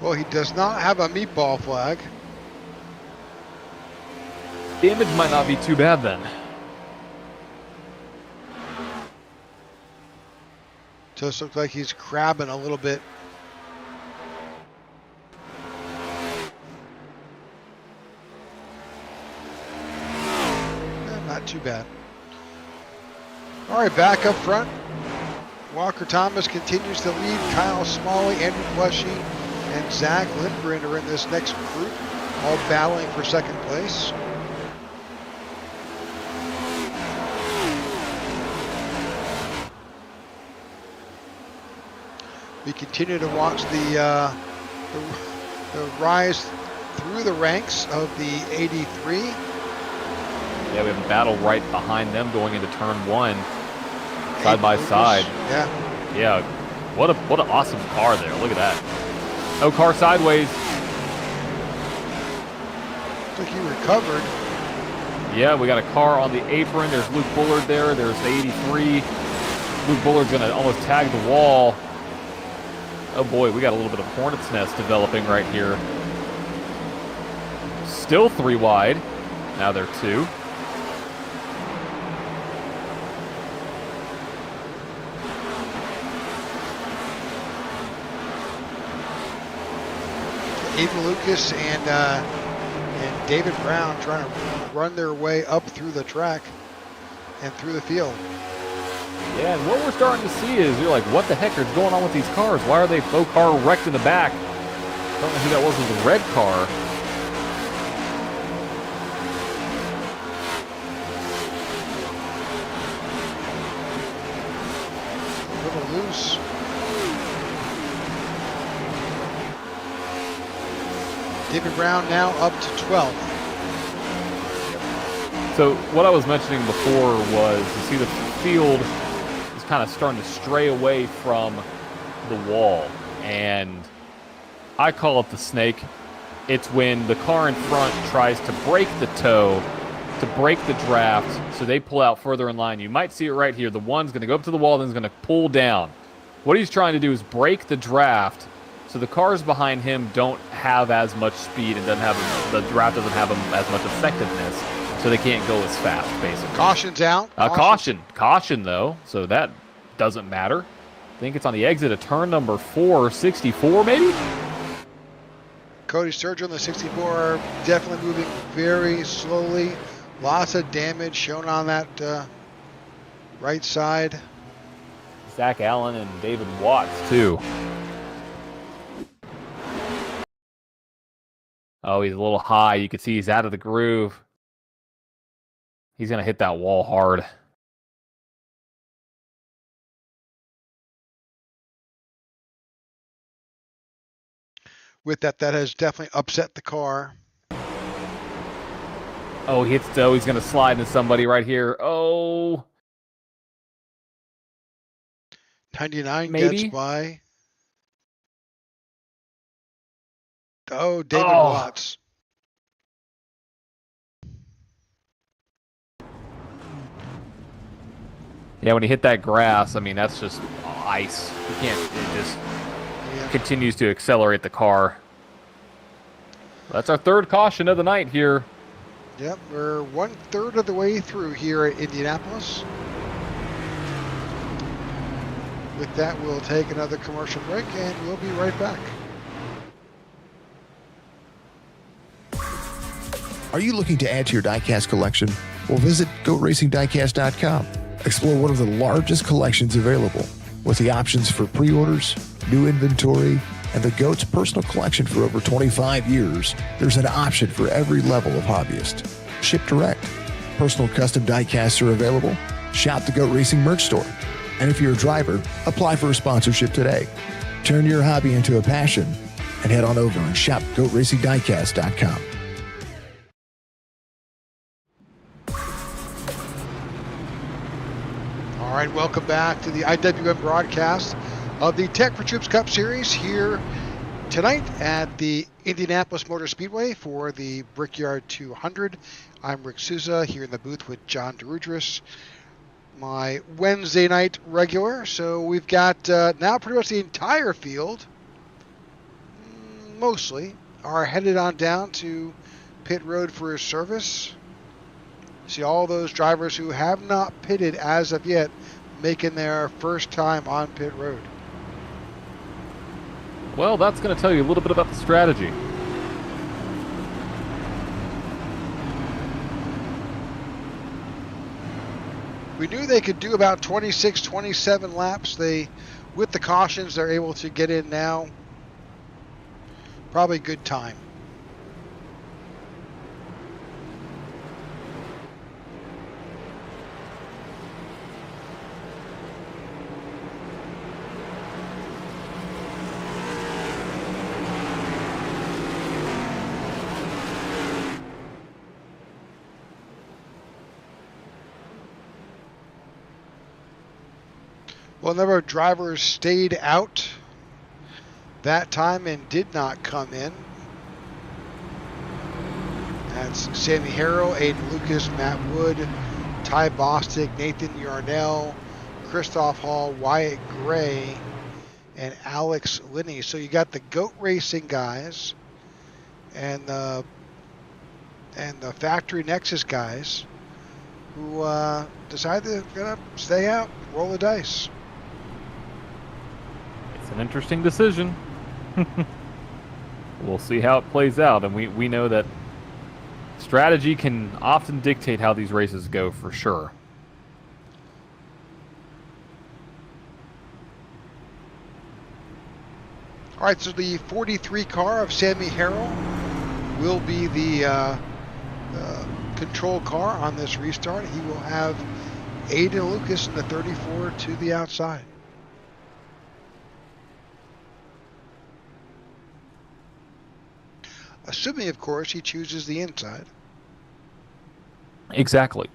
Well, he does not have a meatball flag. The image might not be too bad then. Just looks like he's crabbing a little bit. Not too bad. All right, back up front. Walker Thomas continues to lead. Kyle Smalley, Andrew Plushy, and Zach Lindgren are in this next group, all battling for second place. We continue to watch the rise through the ranks of the 83. Yeah, we have a battle right behind them going into turn 1, side by side. Yeah. Yeah, what an awesome car there. Look at that. No car sideways. Looks like he recovered. Yeah, we got a car on the apron. There's Luke Bullard there. There's the 83. Luke Bullard's going to almost tag the wall. Oh boy, we got a little bit of hornet's nest developing right here. Still 3 wide. Now they're 2. Aiden Lucas and David Brown trying to run their way up through the track and through the field. Yeah, and what we're starting to see is you're like, what the heck is going on with these cars? Why are they faux car wrecked in the back? I don't know who that was with the red car. A little loose. David Brown now up to 12th. So what I was mentioning before was you see the field is kind of starting to stray away from the wall, and I call it the snake. It's when the car in front tries to break the toe, to break the draft, so they pull out further in line. You might see it right here. The one's going to go up to the wall, then is going to pull down. What he's trying to do is break the draft, so the cars behind him don't have as much speed and the draft doesn't have as much effectiveness, so they can't go as fast, basically. Caution's out. Caution though, so that doesn't matter. I think it's on the exit of turn number 4, 64 maybe? Cody Sturgill on the 64, definitely moving very slowly. Lots of damage shown on that right side. Zach Allen and David Watts too. Oh, he's a little high. You can see he's out of the groove. He's going to hit that wall hard. With that has definitely upset the car. Oh, he hits Doe. He's going to slide into somebody right here. Oh. 99 maybe? gets by. Oh, David Oh. Watts. Yeah, when he hit that grass, I mean, that's just ice. You can't, it just continues to accelerate the car. That's our third caution of the night here. Yep, we're 1/3 of the way through here at Indianapolis. With that, we'll take another commercial break and we'll be right back. Are you looking to add to your diecast collection? Well, visit GoatRacingDiecast.com. Explore one of the largest collections available with the options for pre-orders, new inventory, and the GOAT's personal collection for over 25 years. There's an option for every level of hobbyist. Ship direct. Personal custom diecasts are available. Shop the GOAT Racing merch store. And if you're a driver, apply for a sponsorship today. Turn your hobby into a passion and head on over and shop GoatRacingDiecast.com. All right, welcome back to the IWM broadcast of the Tech4Troops Cup Series here tonight at the Indianapolis Motor Speedway for the Brickyard 200. I'm Rick Souza here in the booth with John DeRudris, my Wednesday night regular. So we've got now pretty much the entire field, mostly, are headed on down to pit road for his service. See all those drivers who have not pitted as of yet making their first time on pit road. Well, that's going to tell you a little bit about the strategy. We knew they could do about 26, 27 laps. With the cautions, they're able to get in now. Probably good time. Well, a number of drivers stayed out that time and did not come in. That's Sammy Harrell, Aiden Lucas, Matt Wood, Ty Bostic, Nathan Yarnell, Christoph Hall, Wyatt Gray, and Alex Linney. So you got the GOAT Racing guys and the Factory Nexus guys who decided they're going to stay out, roll the dice. It's an interesting decision. We'll see how it plays out, and we know that strategy can often dictate how these races go for sure. All right, so the 43 car of Sammy Harrell will be the control car on this restart. He will have Aiden Lucas in the 34 to the outside. Assuming, of course, he chooses the inside. Exactly.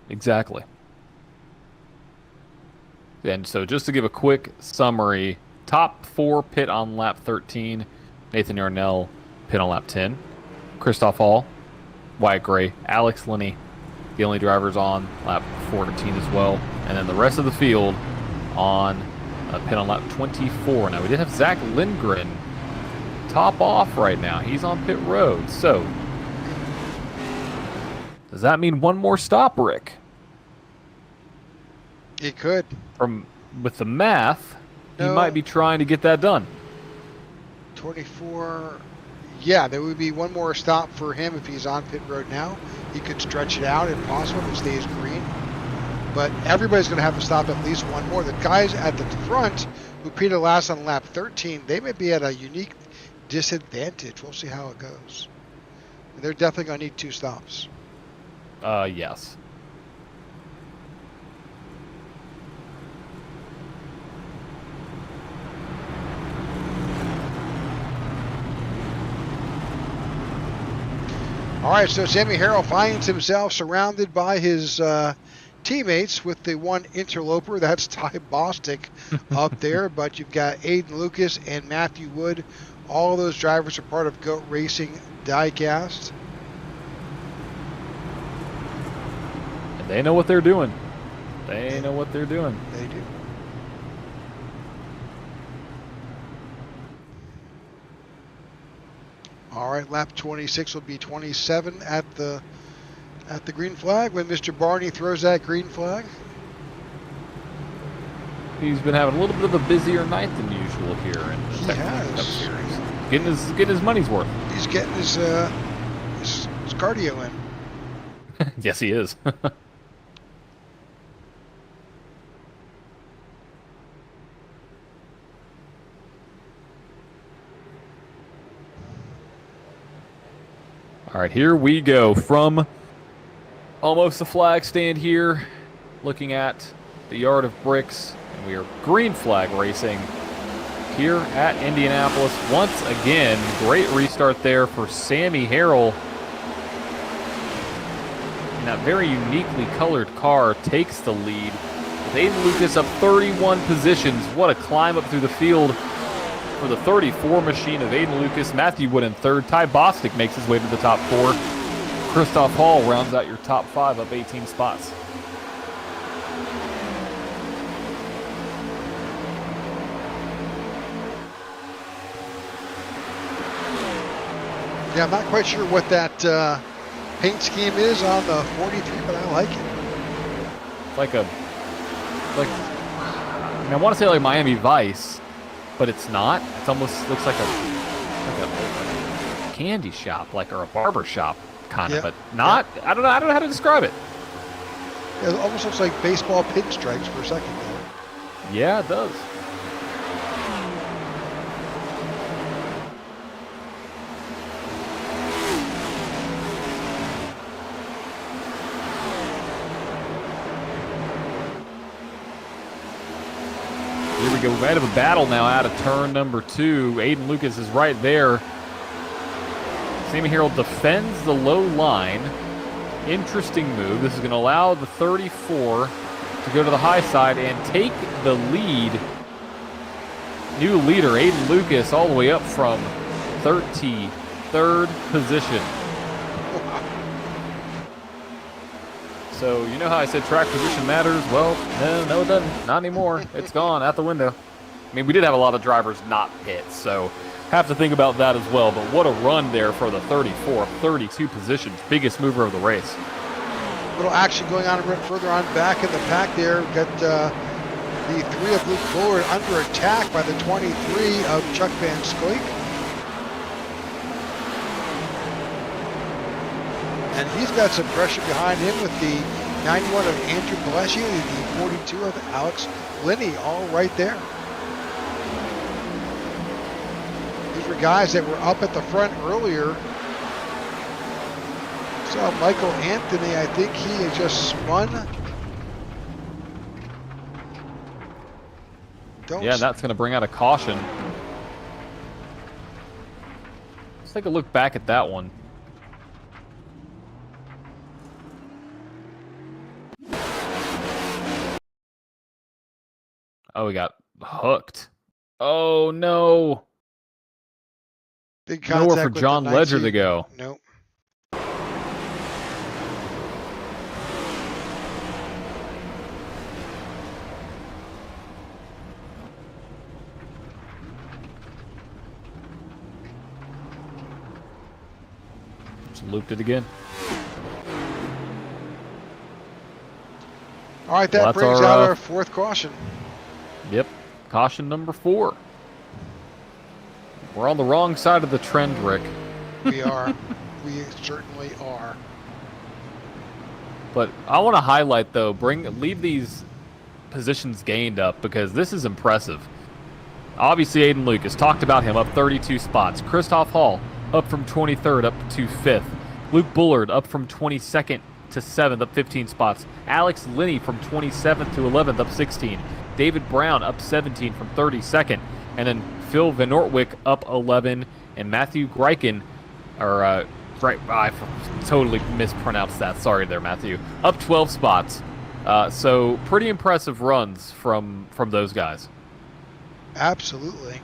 And so just to give a quick summary, top 4 pit on lap 13, Nathan Yarnell pit on lap 10, Christoph Hall, Wyatt Gray, Alex Linney, the only drivers on lap 14 as well, and then the rest of the field on pit on lap 24. Now we did have Zach Lindgren top off right now. He's on pit road. So does that mean one more stop, Rick? It could. With the math, No. he might be trying to get that done. 24. Yeah, there would be one more stop for him if he's on pit road now. He could stretch it out if possible if it stays green. But everybody's going to have to stop at least one more. The guys at the front who pitted last on lap 13, they may be at a unique disadvantage. We'll see how it goes. They're definitely going to need 2 stops. Yes. All right, so Sammy Harrell finds himself surrounded by his teammates with the one interloper. That's Ty Bostic up there. But you've got Aiden Lucas and Matthew Wood. All those drivers are part of Goat Racing Diecast. And they know what they're doing. They know what they're doing. They do. All right, lap 26 will be 27 at the green flag when Mr. Barney throws that green flag. He's been having a little bit of a busier night than usual here in the He Tech4Troops has. Cup Series. Getting his money's worth. He's getting his cardio in. Yes, he is. All right, here we go from almost the flag stand here, looking at the yard of bricks, and we are green flag racing here at Indianapolis. Once again, great restart there for Sammy Harrell. And that very uniquely colored car takes the lead with Aiden Lucas up 31 positions. What a climb up through the field for the 34 machine of Aiden Lucas. Matthew Wood in third. Ty Bostic makes his way to the top 4. Christoph Hall rounds out your top 5 up 18 spots. Yeah, I'm not quite sure what that paint scheme is on the 43, but I like it. I want to say like Miami Vice, but it's not. It almost looks like a candy shop, or a barber shop kind of, but not. Yeah. I don't know how to describe it. Yeah, it almost looks like baseball pinstripes for a second there. Yeah, it does. Here we go. We might have a battle now out of turn number 2. Aiden Lucas is right there. Sammy Harrell defends the low line. Interesting move. This is going to allow the 34 to go to the high side and take the lead. New leader, Aiden Lucas, all the way up from 33rd position. So, you know how I said track position matters? Well, no, it doesn't. Not anymore. It's gone out the window. I mean, we did have a lot of drivers not pit, so have to think about that as well. But what a run there for the 34, 32 positions. Biggest mover of the race. A little action going on a bit further on back in the pack there. We've got the 3 of Luke Bullard under attack by the 23 of Chuck Van Scoik. And he's got some pressure behind him with the 91 of Andrew Palesci and the 42 of Alex Linney, all right there. These were guys that were up at the front earlier. So Michael Anthony, I think he has just spun. Yeah, that's going to bring out a caution. Let's take a look back at that one. Oh, we got hooked. Oh, no. Big nowhere for John Ledger to go. Nope. Just looped it again. All right, that brings out our 4th caution. Yep, caution number 4. We're on the wrong side of the trend, Rick. We are. We certainly are. But I want to highlight, though, leave these positions gained up because this is impressive. Obviously, Aiden Lucas, talked about him, up 32 spots. Christoph Hall, up from 23rd up to 5th. Luke Bullard, up from 22nd to 7th, up 15 spots. Alex Linney from 27th to 11th, up 16. David Brown, up 17 from 32nd. And then Phil Van Ortwick, up 11. And Matthew Greiken, I totally mispronounced that. Sorry there, Matthew. Up 12 spots. So pretty impressive runs from those guys. Absolutely.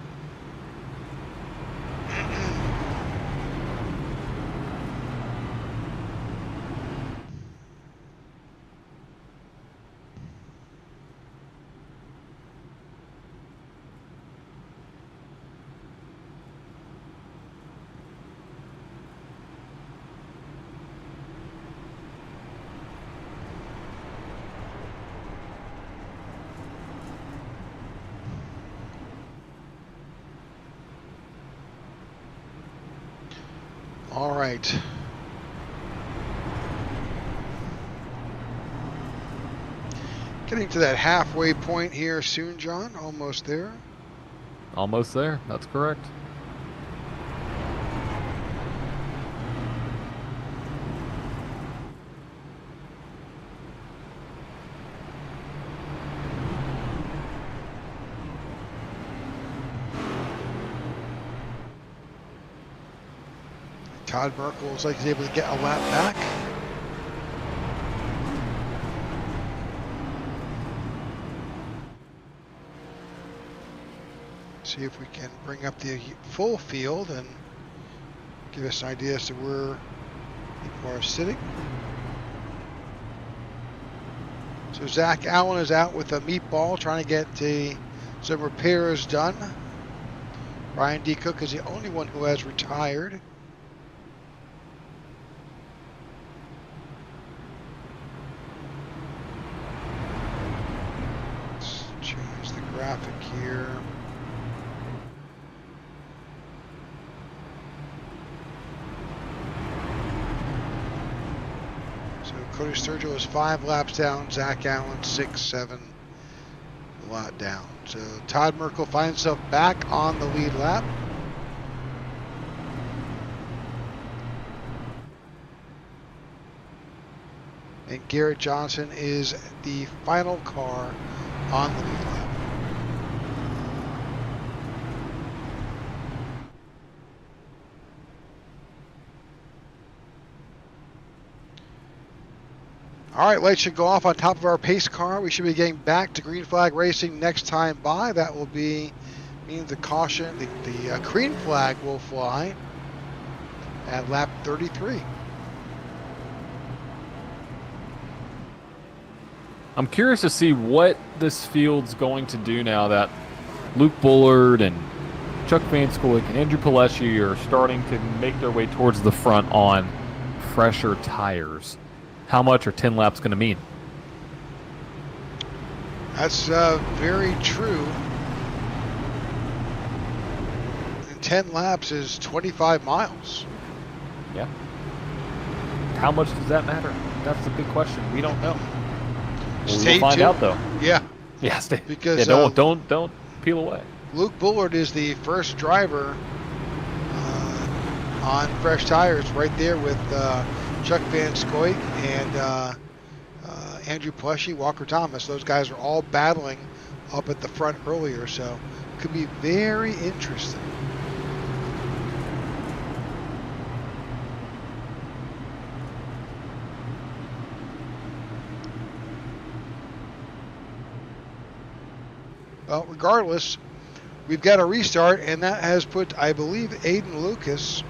All right. Getting to that halfway point here soon, John. Almost there. Almost there. That's correct. Todd Merkel looks like he's able to get a lap back. See if we can bring up the full field and give us an idea as to where people are sitting. So Zach Allen is out with a meatball trying to get some repairs done. Ryan D. Cook is the only one who has retired. Let's change the graphic here. So Cody Sturgill is 5 laps down, Zach Allen 6, 7 a lot down. So Todd Merkel finds himself back on the lead lap. And Garrett Johnson is the final car on the lead lap. All right, lights should go off on top of our pace car. We should be getting back to green flag racing next time by. That will mean the caution, the green flag will fly at lap 33. I'm curious to see what this field's going to do now that Luke Bullard and Chuck Van Scoyk and Andrew Pileshi are starting to make their way towards the front on fresher tires. How much are 10 laps going to mean? That's very true. And 10 laps is 25 miles. Yeah. How much does that matter? That's the big question. We don't know. Stay We'll find tuned. out, though. Yeah. Yeah, stay. Because Yeah, don't peel away. Luke Bullard is the first driver on fresh tires, right there with Chuck Van Scoyk and Andrew Pileshi, Walker Thomas. Those guys are all battling up at the front earlier, so it could be very interesting. Well, regardless, we've got a restart, and that has put, I believe, Aiden Lucas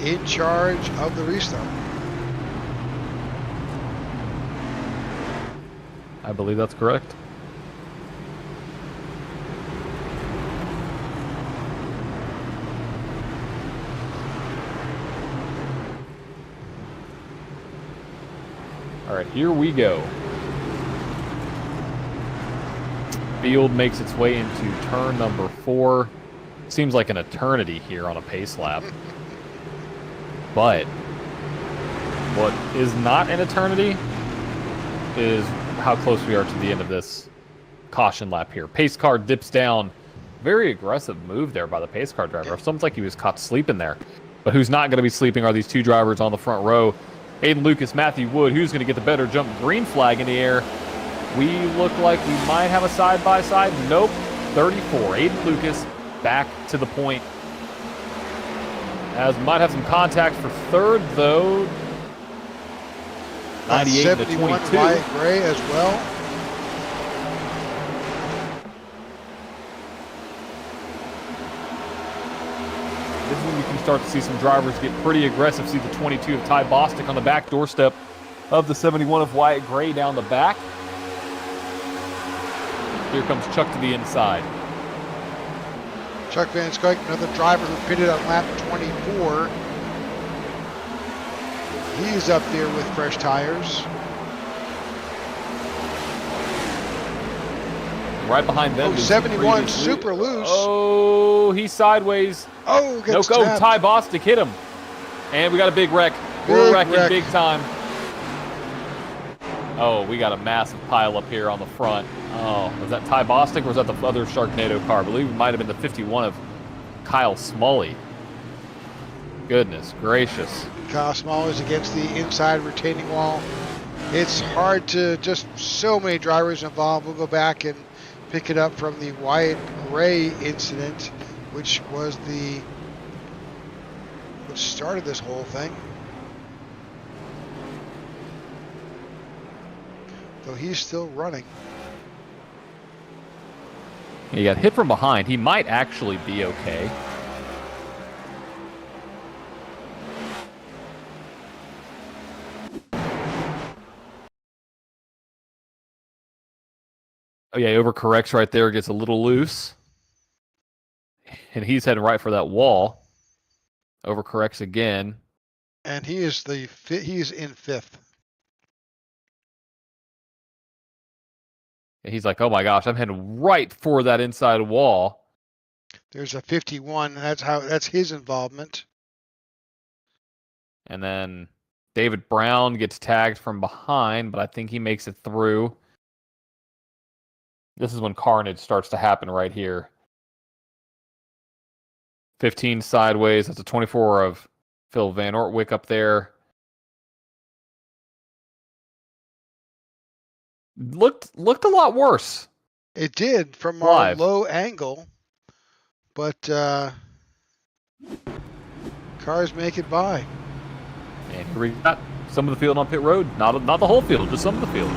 in charge of the restart. I believe that's correct. All right, here we go. Field makes its way into turn number 4. Seems like an eternity here on a pace lap. But what is not an eternity is how close we are to the end of this caution lap here. Pace car dips down. Very aggressive move there by the pace car driver. It sounds like he was caught sleeping there. But who's not going to be sleeping are these two drivers on the front row. Aiden Lucas, Matthew Wood. Who's going to get the better jump? Green flag in the air. We look like we might have a side-by-side. Nope. 34. Aiden Lucas back to the point. As might have some contact for third, though. 98 to 71 22. Wyatt Gray as well. This is when you can start to see some drivers get pretty aggressive. See the 22 of Ty Bostic on the back doorstep of the 71 of Wyatt Gray down the back. Here comes Chuck to the inside. Chuck Van Skyke, another driver who pitted on lap 24. He's up there with fresh tires. Right behind them. Oh, 71 super loose. Oh, he's sideways. Oh, gets no, tapped. Ty Bostic hit him. And we got a big wreck. We're wrecking wreck. big time. Oh, we got a massive pile up here on the front. Oh, was that Ty Bostic or was that the other Sharknado car? I believe it might have been the 51 of Kyle Smalley. Goodness gracious. Kyle Smalley's against the inside retaining wall. It's hard to, just so many drivers involved. We'll go back and pick it up from the Wyatt Gray incident, which was which started this whole thing. Though he's still running. He got hit from behind. He might actually be okay. Oh yeah, he overcorrects right there, gets a little loose. And he's heading right for that wall. Overcorrects again. And he is he's in fifth. And he's like, oh my gosh, I'm heading right for that inside wall. There's a 51. That's his involvement. And then David Brown gets tagged from behind, but I think he makes it through. This is when carnage starts to happen right here. 15 sideways. That's a 24 of Phil Van Ortwick up there. Looked a lot worse. It did from Live. our low angle, but cars make it by. And here we got some of the field on pit road. Not the whole field, just some of the field.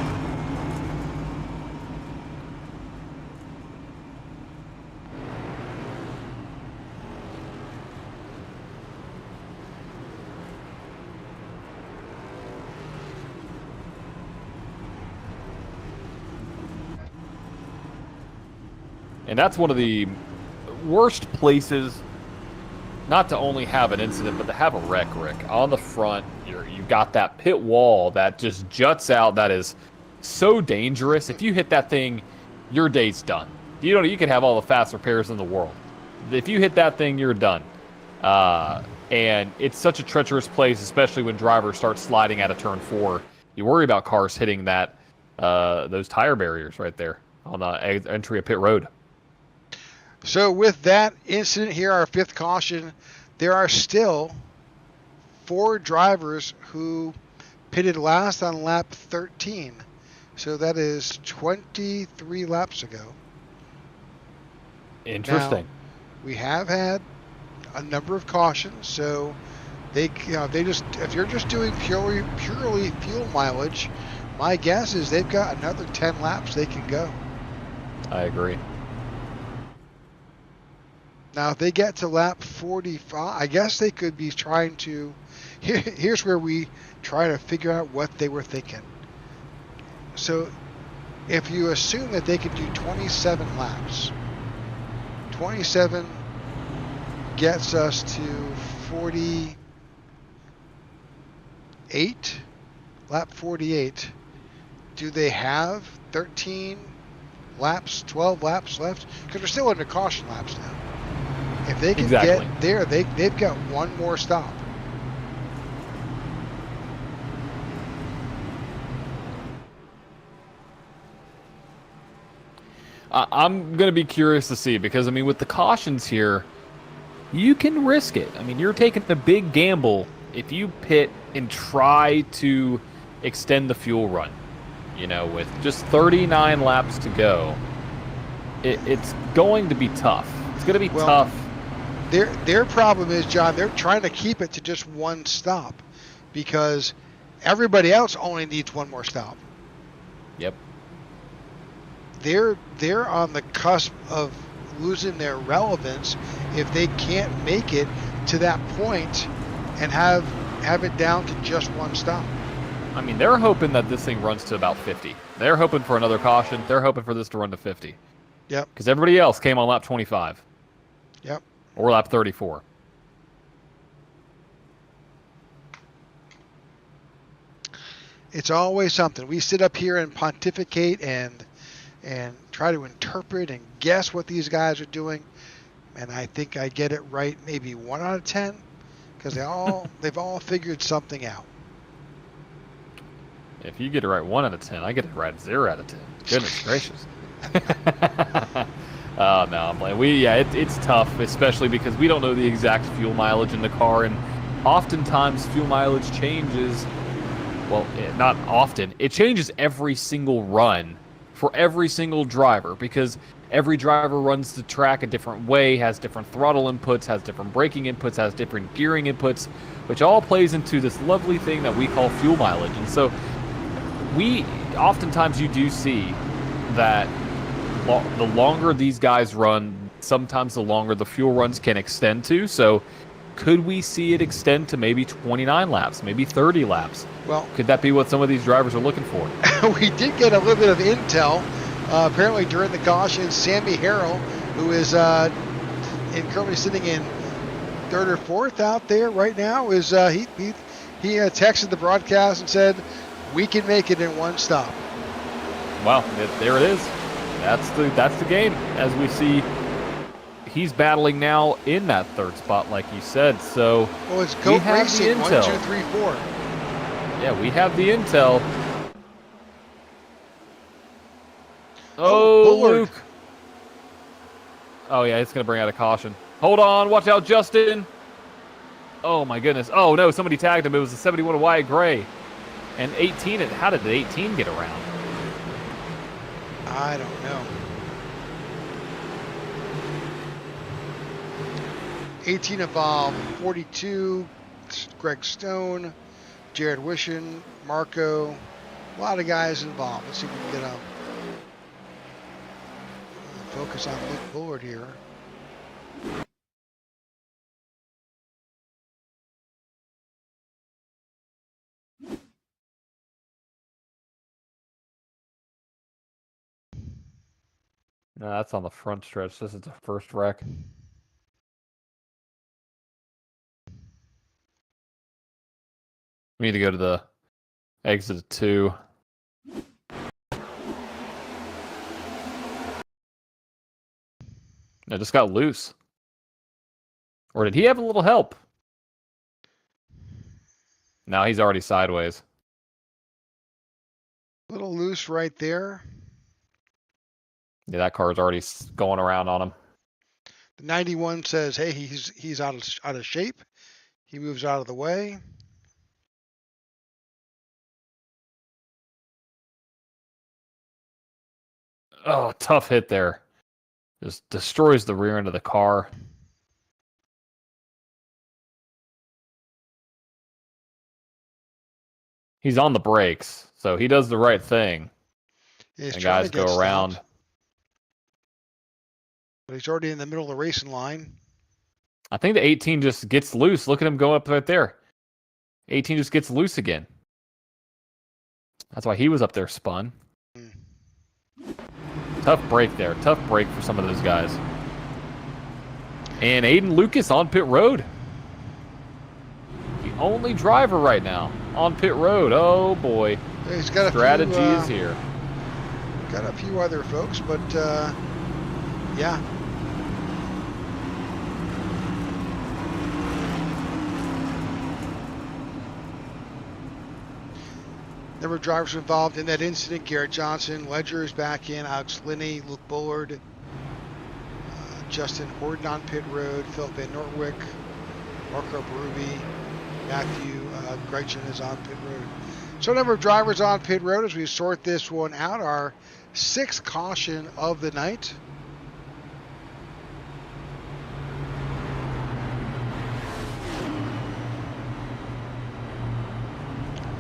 And that's one of the worst places not to only have an incident, but to have a wreck, Rick. On the front, you've got that pit wall that just juts out. That is so dangerous. If you hit that thing, your day's done. You can have all the fast repairs in the world. If you hit that thing, you're done. And it's such a treacherous place, especially when drivers start sliding out of turn 4. You worry about cars hitting that those tire barriers right there on the entry of pit road. So with that incident here, our fifth caution, there are still 4 drivers who pitted last on lap 13. So that is 23 laps ago. Interesting. Now, we have had a number of cautions, so they just, if you're just doing purely fuel mileage, my guess is they've got another 10 laps they can go. I agree. Now, if they get to lap 45, I guess they could be trying to... Here's where we try to figure out what they were thinking. So, if you assume that they could do 27 laps, 27 gets us to 48, lap 48. Do they have 13 laps, 12 laps left? Because we're still under caution laps now. If they can get there, they've got one more stop. I'm going to be curious to see because, I mean, with the cautions here, you can risk it. I mean, you're taking a big gamble if you pit and try to extend the fuel run. With just 39 laps to go, it's going to be tough. It's going to be tough. Their problem is, John, they're trying to keep it to just one stop because Everybody else only needs one more stop. Yep. They're on the cusp of losing their relevance if they can't make it to that point and have it down to just one stop. I mean, they're hoping that this thing runs to about 50. They're hoping for another caution. They're hoping for this to run to 50. Yep. Because everybody else came on lap 25. Yep. Or lap 34. It's always something. We sit up here and pontificate and try to interpret and guess what these guys are doing, and I think I get it right maybe 1 out of 10 because they've all figured something out. If you get it right 1 out of 10, I get it right 0 out of 10. Goodness gracious. Oh no, I'm playing. It's tough, especially because we don't know the exact fuel mileage in the car, and oftentimes fuel mileage changes. Well, not often. It changes every single run for every single driver because every driver runs the track a different way, has different throttle inputs, has different braking inputs, has different gearing inputs, which all plays into this lovely thing that we call fuel mileage. And so oftentimes you do see that the longer these guys run, sometimes the longer the fuel runs can extend to. So could we see it extend to maybe 29 laps, maybe 30 laps? Well, could that be what some of these drivers are looking for? We did get a little bit of intel. Apparently during the caution, Sammy Harrell, who is currently sitting in 3rd or 4th out there right now, is he texted the broadcast and said, "We can make it in one stop." Wow, there it is. That's the game. As we see, he's battling now in that 3rd spot, like you said. So well, it's Goat Racing 1, 2, 3, 4. Yeah, we have the intel. Oh, Luke. Oh, yeah, it's going to bring out a caution. Hold on. Watch out, Justin. Oh, my goodness. Oh, no, somebody tagged him. It was a 71 Wyatt Gray. And 18, how did the 18 get around? I don't know. 18 involved, 42, Greg Stone, Jared Wishin, Marco, a lot of guys involved. Let's see if we can get a focus on Luke Bullard here. No, that's on the front stretch. This is the first wreck. We need to go to the exit of 2. It just got loose. Or did he have a little help? No, he's already sideways. A little loose right there. Yeah, that car's already going around on him. The 91 says, "Hey, he's out of shape." He moves out of the way. Oh, tough hit there. Just destroys the rear end of the car. He's on the brakes, so he does the right thing. He's and guys go around. Stopped. But he's already in the middle of the racing line. I think the 18 just gets loose. Look at him go up right there. 18 just gets loose again. That's why he was up there spun. Tough break there. Tough break for some of those guys. And Aiden Lucas on pit road. The only driver right now on pit road. Oh boy. He's got strategy is here. Got a few other folks, but yeah. There were drivers involved in that incident. Garrett Johnson, Ledger is back in, Alex Linney, Luke Bullard, Justin Horton on pit road, Philip Van Nortwick, Marco Berube, Matthew Gretchen is on pit road. So a number of drivers on pit road as we sort this one out. Our 6th caution of the night.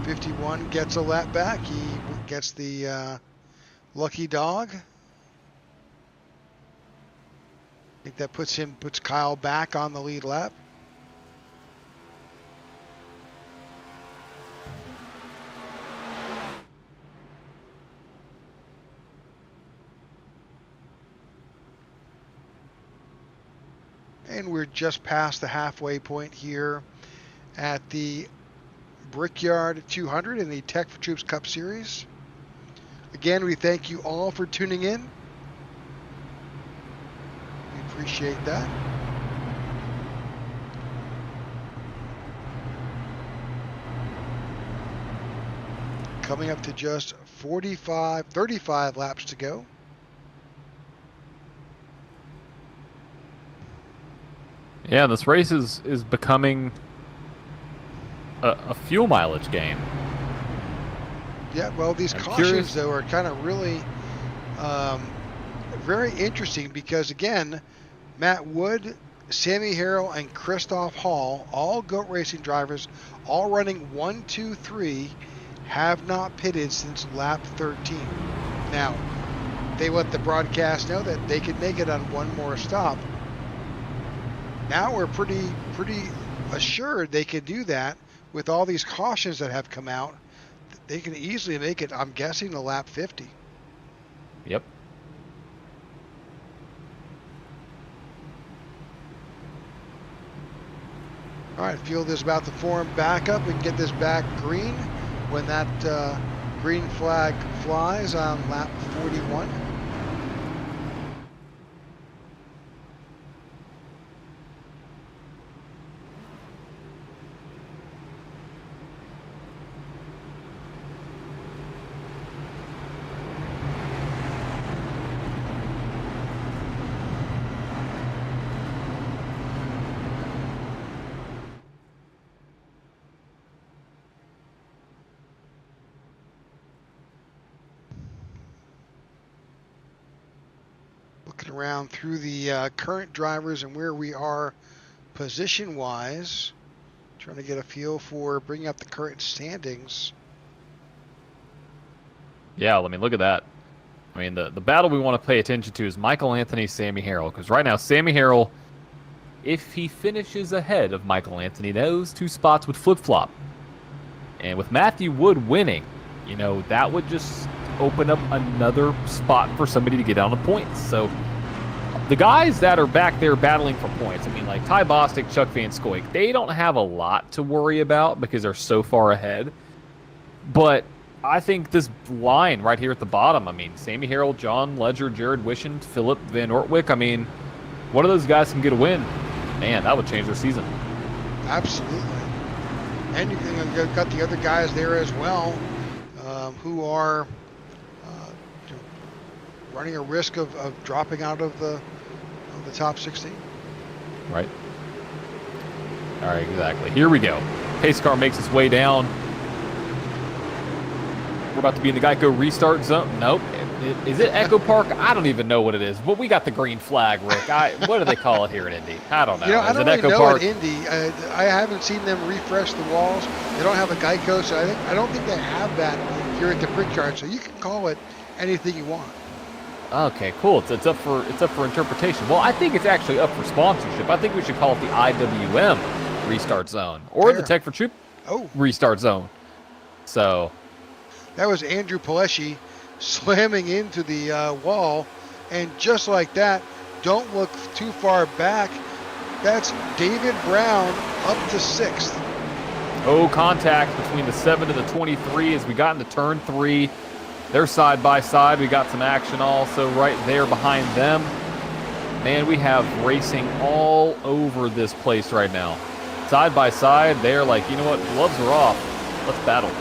51 gets a lap back. He gets the lucky dog. I think that puts Kyle back on the lead lap. And we're just past the halfway point here at the Brickyard 200 in the Tech4Troops Cup Series. Again, we thank you all for tuning in. We appreciate that. Coming up to just 35 laps to go. Yeah, this race is becoming a fuel mileage game. Yeah, well, these I'm cautions, curious. though, are kind of really very interesting because, again, Matt Wood, Sammy Harrell, and Christoph Hall, all GOAT racing drivers, all running 1, 2, 3, have not pitted since lap 13. Now, they let the broadcast know that they could make it on one more stop. Now we're pretty assured they can do that with all these cautions that have come out. They can easily make it, I'm guessing, to lap 50. Yep. All right, field is about to form back up. We can get this back green when that green flag flies on lap 41. Looking around through the current drivers and where we are position-wise, trying to get a feel for bringing up the current standings. Yeah, I mean, look at that. I mean, the battle we want to pay attention to is Michael Anthony, Sammy Harrell, because right now, Sammy Harrell, if he finishes ahead of Michael Anthony, those two spots would flip-flop. And with Matthew Wood winning, you know, that would just open up another spot for somebody to get on the points. So the guys that are back there battling for points, I mean, like Ty Bostic, Chuck Van Scoik, they don't have a lot to worry about because they're so far ahead. But I think this line right here at the bottom, I mean, Sammy Harrell, John Ledger, Jared Wishon, Philip Van Ortwick, I mean, one of those guys can get a win. Man, that would change their season. Absolutely. And you've got the other guys there as well, who are running a risk of dropping out of the top 16. Right. All right, exactly. Here we go. Pace car makes its way down. We're about to be in the Geico restart zone. Nope. Is it Echo Park? I don't even know what it is. But we got the green flag, Rick. What do they call it here at Indy? I don't know. You know, I is don't it really Echo know Park? at Indy. I haven't seen them refresh the walls. They don't have a Geico, so I don't think they have that here at the Brickyard. So you can call it anything you want. Okay, cool. It's up for interpretation. Well, I think it's actually up for sponsorship. I think we should call it the IWM restart zone or the Tech4Troops restart zone. So that was Andrew Palesci slamming into the wall, and just like that, don't look too far back. That's David Brown up to sixth. Oh, contact between the 7 and the 23 as we got into turn 3. They're side by side. We got some action also right there behind them. Man, we have racing all over this place right now. Side by side, they're like, you know what, gloves are off. Let's battle.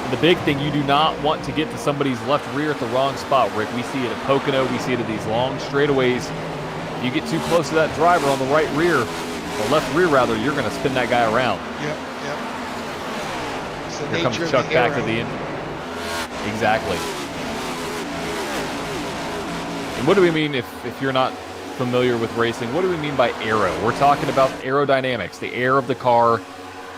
And the big thing, you do not want to get to somebody's left rear at the wrong spot, Rick. We see it at Pocono. We see it at these long straightaways. If you get too close to that driver on the right rear, or left rear rather, you're going to spin that guy around. Yep. Here comes Chuck back to the end. Exactly. And what do we mean if you're not familiar with racing? What do we mean by aero? We're talking about aerodynamics, the air of the car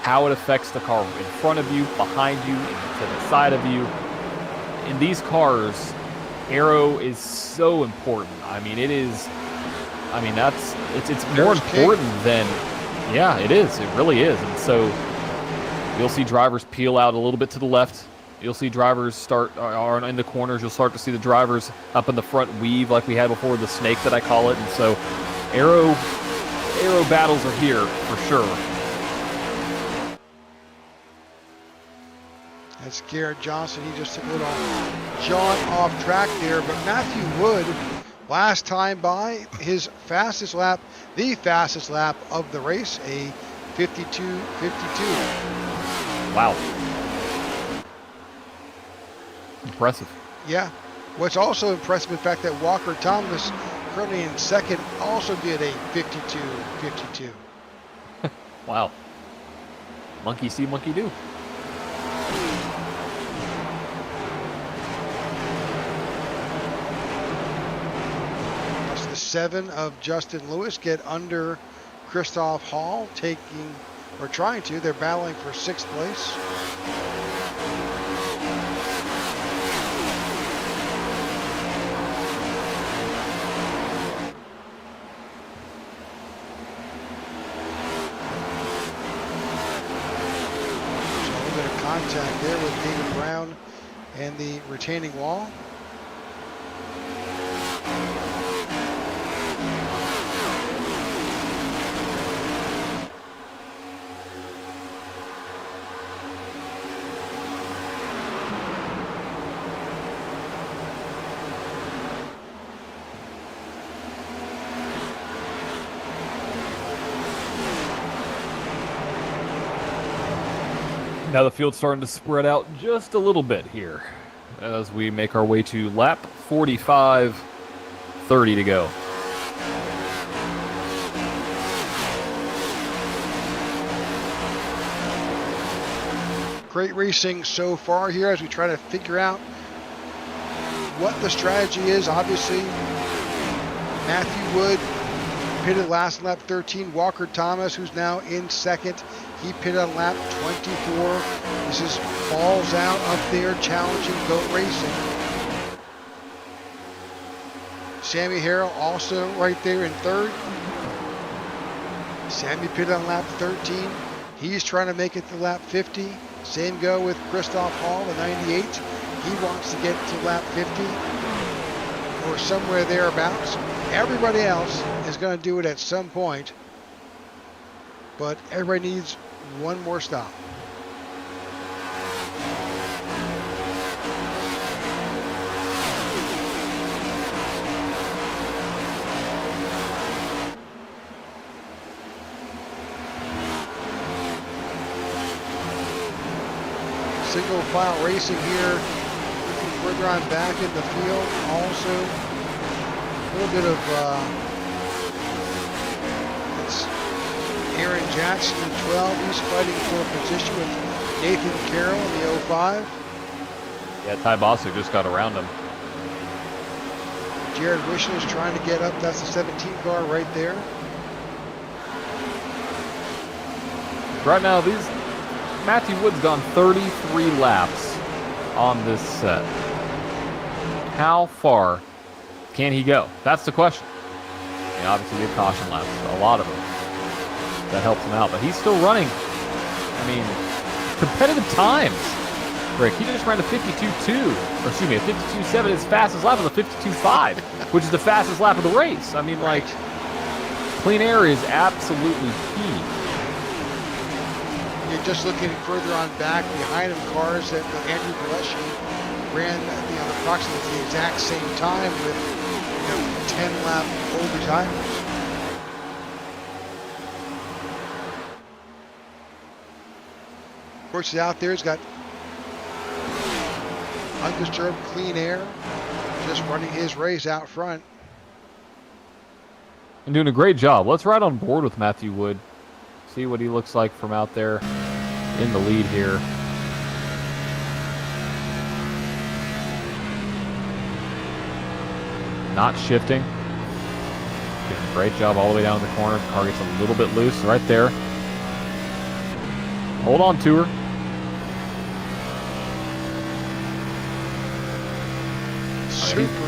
how it affects the car in front of you, behind you, and to the side of you. In these cars, aero is so important. I mean, it is. I mean, it's more important than. Yeah, it is. It really is. And so you'll see drivers peel out a little bit to the left. You'll see drivers are in the corners. You'll start to see the drivers up in the front weave like we had before, the snake that I call it. And so aero battles are here for sure. That's Garrett Johnson. He just took a little jaunt off track there. But Matthew Wood, last time by, his fastest lap, the fastest lap of the race, a 52.52. Wow. Impressive. Yeah. What's also impressive, in fact, that Walker Thomas, currently in second, also did a 52.52. Wow. Monkey see, monkey do. That's the 7 of Justin Lewis get under Christoph Hall, trying to. They're battling for 6th place. Contact there with David Brown and the retaining wall. Now the field's starting to spread out just a little bit here as we make our way to lap 45, 30 to go. Great racing so far here as we try to figure out what the strategy is. Obviously, Matthew Wood pitted last lap 13. Walker Thomas, who's now in second, he pitted on lap 24. This is balls out up there, challenging goat racing. Sammy Harrell also right there in third. Sammy pitted on lap 13. He's trying to make it to lap 50. Same go with Christoph Hall, the 98. He wants to get to lap 50 or somewhere thereabouts. Everybody else is going to do it at some point, but everybody needs one more stop. Single file racing here, looking further on back in the field. Also, a little bit of it's Aaron Jackson in 12. He's fighting for position with Nathan Carroll in the 05. Yeah, Ty Bosser just got around him. Jared Wishel is trying to get up. That's the 17 car right there. Right now, Matthew Wood's gone 33 laps on this set. How far can he go? That's the question. I mean, obviously, the caution laps, a lot of them. That helps him out, but he's still running. I mean, competitive times. Rick, he just ran a 52.2, or excuse me, a 52.7. His fastest lap was a 52.5, which is the fastest lap of the race. I mean, like, clean air is absolutely key. You're just looking further on back behind him, cars that Andrew Gillespie ran approximately the exact same time with 10-lap older timers. Of course, he's out there. He's got undisturbed clean air, just running his race out front. And doing a great job. Let's ride on board with Matthew Wood. See what he looks like from out there in the lead here. Not shifting. Doing a great job all the way down the corner. The car gets a little bit loose right there. Hold on to her.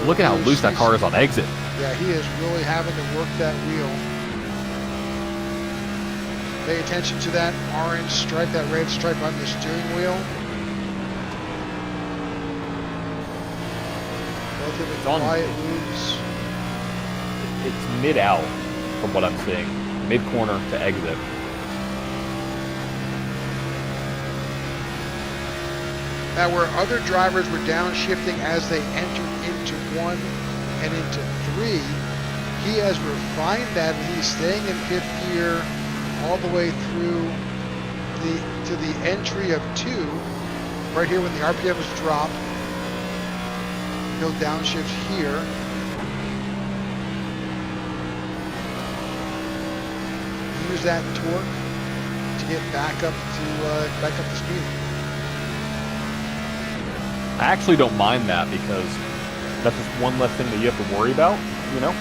Look at how loose that car is on exit. Yeah, he is really having to work that wheel. Pay attention to that orange stripe, that red stripe on the steering wheel. Relatively quiet moves. It's mid-out from what I'm seeing. Mid-corner to exit. Now, where other drivers were downshifting as they entered into 1 and into 3, he has refined that, and he's staying in 5th gear all the way through to the entry of 2. Right here when the RPMs drop, he'll downshift here. Use that torque to get back up to speed. I actually don't mind that because that's just one less thing that you have to worry about, you know?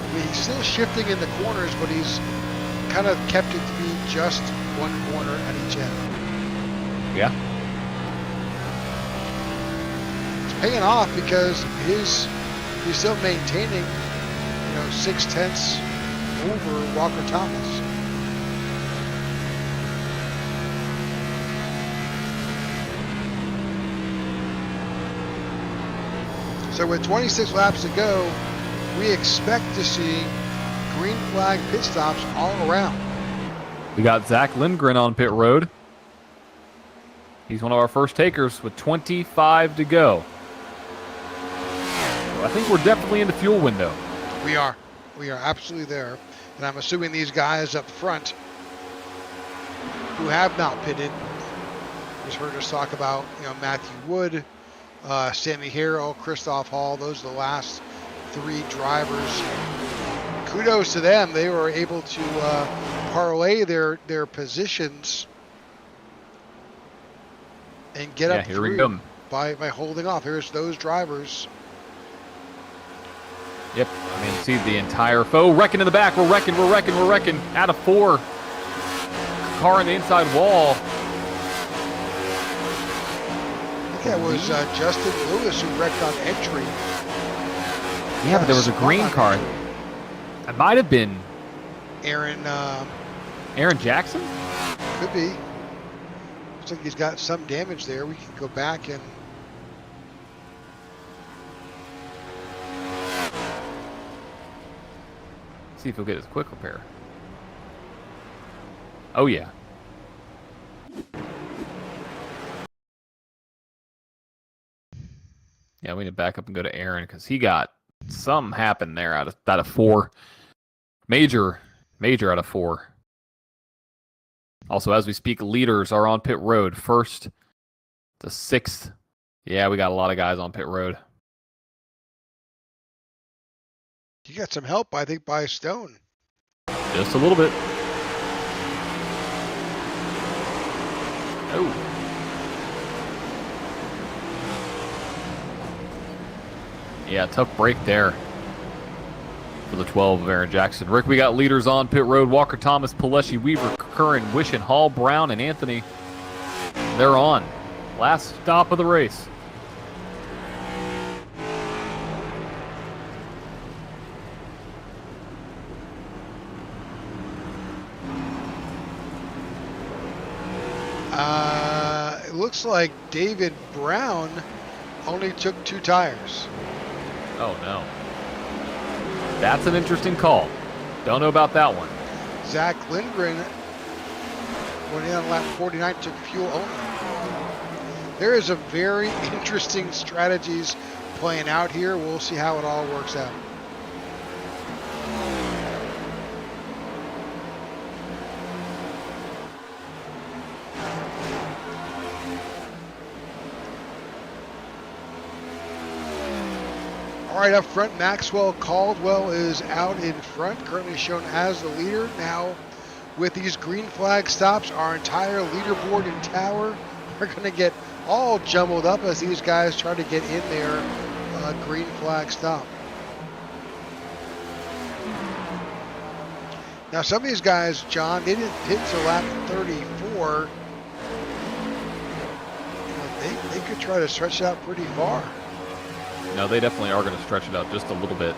I mean, he's still shifting in the corners, but he's kind of kept it to be just 1 corner at each end. Yeah. It's paying off because he's still maintaining, 0.6 over Walker Thomas. So with 26 laps to go, we expect to see green flag pit stops all around. We got Zach Lindgren on pit road. He's one of our first takers with 25 to go. So I think we're definitely in the fuel window. We are absolutely there. And I'm assuming these guys up front who have not pitted, just heard us talk about, Matthew Wood, Sammy Harrell, Christoph Hall. Those are the last 3 drivers. Kudos to them. They were able to parlay their positions and get up through by holding off. Here's those drivers. Yep. I mean, see the entire foe wrecking in the back. We're wrecking. Out of 4. Car on the inside wall. I think that was Justin Lewis who wrecked on entry. Yeah, but there was a green car. It might have been Aaron Jackson? Could be. Looks like he's got some damage there. We can go back and see if he'll get his quick repair. Oh, yeah. Yeah, we need to back up and go to Aaron because he got something happened there out of 4. Major out of 4. Also, as we speak, leaders are on pit road. 1st to 6th. Yeah, we got a lot of guys on pit road. you got some help, I think, by Stone. Just a little bit. Oh. Yeah, tough break there for the 12 of Aaron Jackson. Rick, we got leaders on pit road. Walker Thomas, Pileshi, Weaver, Curran, Wishin, Hall, Brown, and Anthony. They're on. Last stop of the race. It looks like David Brown only took 2 tires. Oh, no. That's an interesting call. Don't know about that one. Zach Lindgren, when he on lap 49, took fuel only. There is a very interesting strategies playing out here. We'll see how it all works out. All right, up front, Maxwell Caldwell is out in front, currently shown as the leader. Now, with these green flag stops, our entire leaderboard and tower are going to get all jumbled up as these guys try to get in their green flag stop. Now, some of these guys, John, they didn't pit till lap 34. They could try to stretch it out pretty far. No, they definitely are going to stretch it out just a little bit.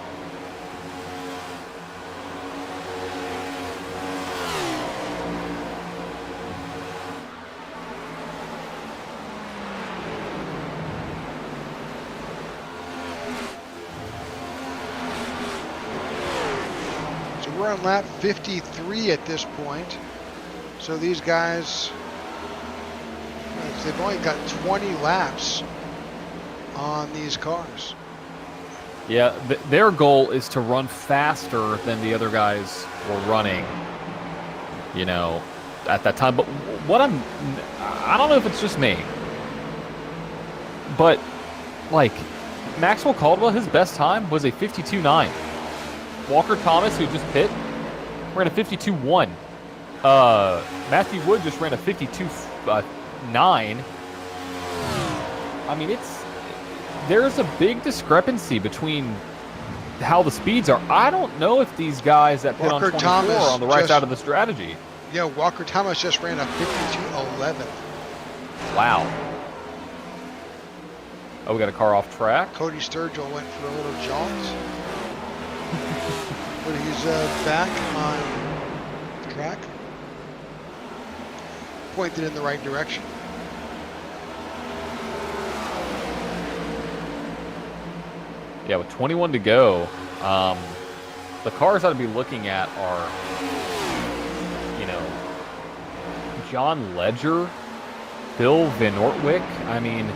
So we're on lap 53 at this point. So these guys, they've only got 20 laps on these cars. Yeah, their goal is to run faster than the other guys were running, you know, at that time. But I don't know if it's just me, but like Maxwell Caldwell, his best time was a 52.9. Walker Thomas, who just pit, ran a 52.1. Matthew Wood just ran a 52.9. I mean, there's a big discrepancy between how the speeds are. I don't know if these guys that pit on 24 are on the right side of the strategy. Yeah, Walker Thomas just ran a 52.11. Wow. Oh, we got a car off track. Cody Sturgill went for a little jaunt. But he's back on track. Pointed in the right direction. Yeah, with 21 to go, the cars I'd be looking at are, you know, John Ledger, Phil Van Ortwick. I mean,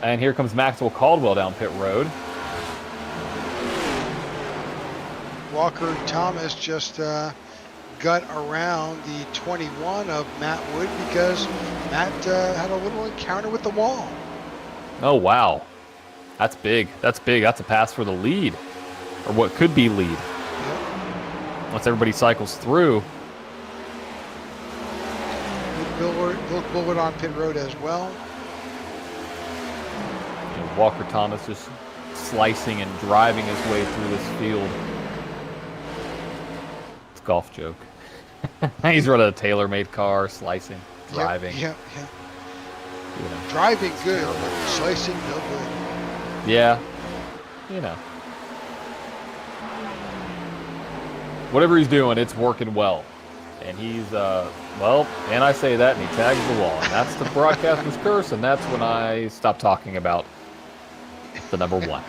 and here comes Maxwell Caldwell down pit road. Walker Thomas just got around the 21 of Matt Wood because Matt had a little encounter with the wall. Oh, wow. That's big. That's big. That's a pass for the lead, or what could be lead. Yep. Once everybody cycles through. Bill Bullard on pit road as well. You know, Walker Thomas just slicing and driving his way through this field. It's a golf joke. He's running a tailor-made car, slicing, driving. Yep. You know. Driving good, but slicing no good. Yeah, you know. Whatever he's doing, it's working well. And he's, well, and I say that, and he tags the wall. And that's the broadcaster's curse, and that's when I stop talking about the number one.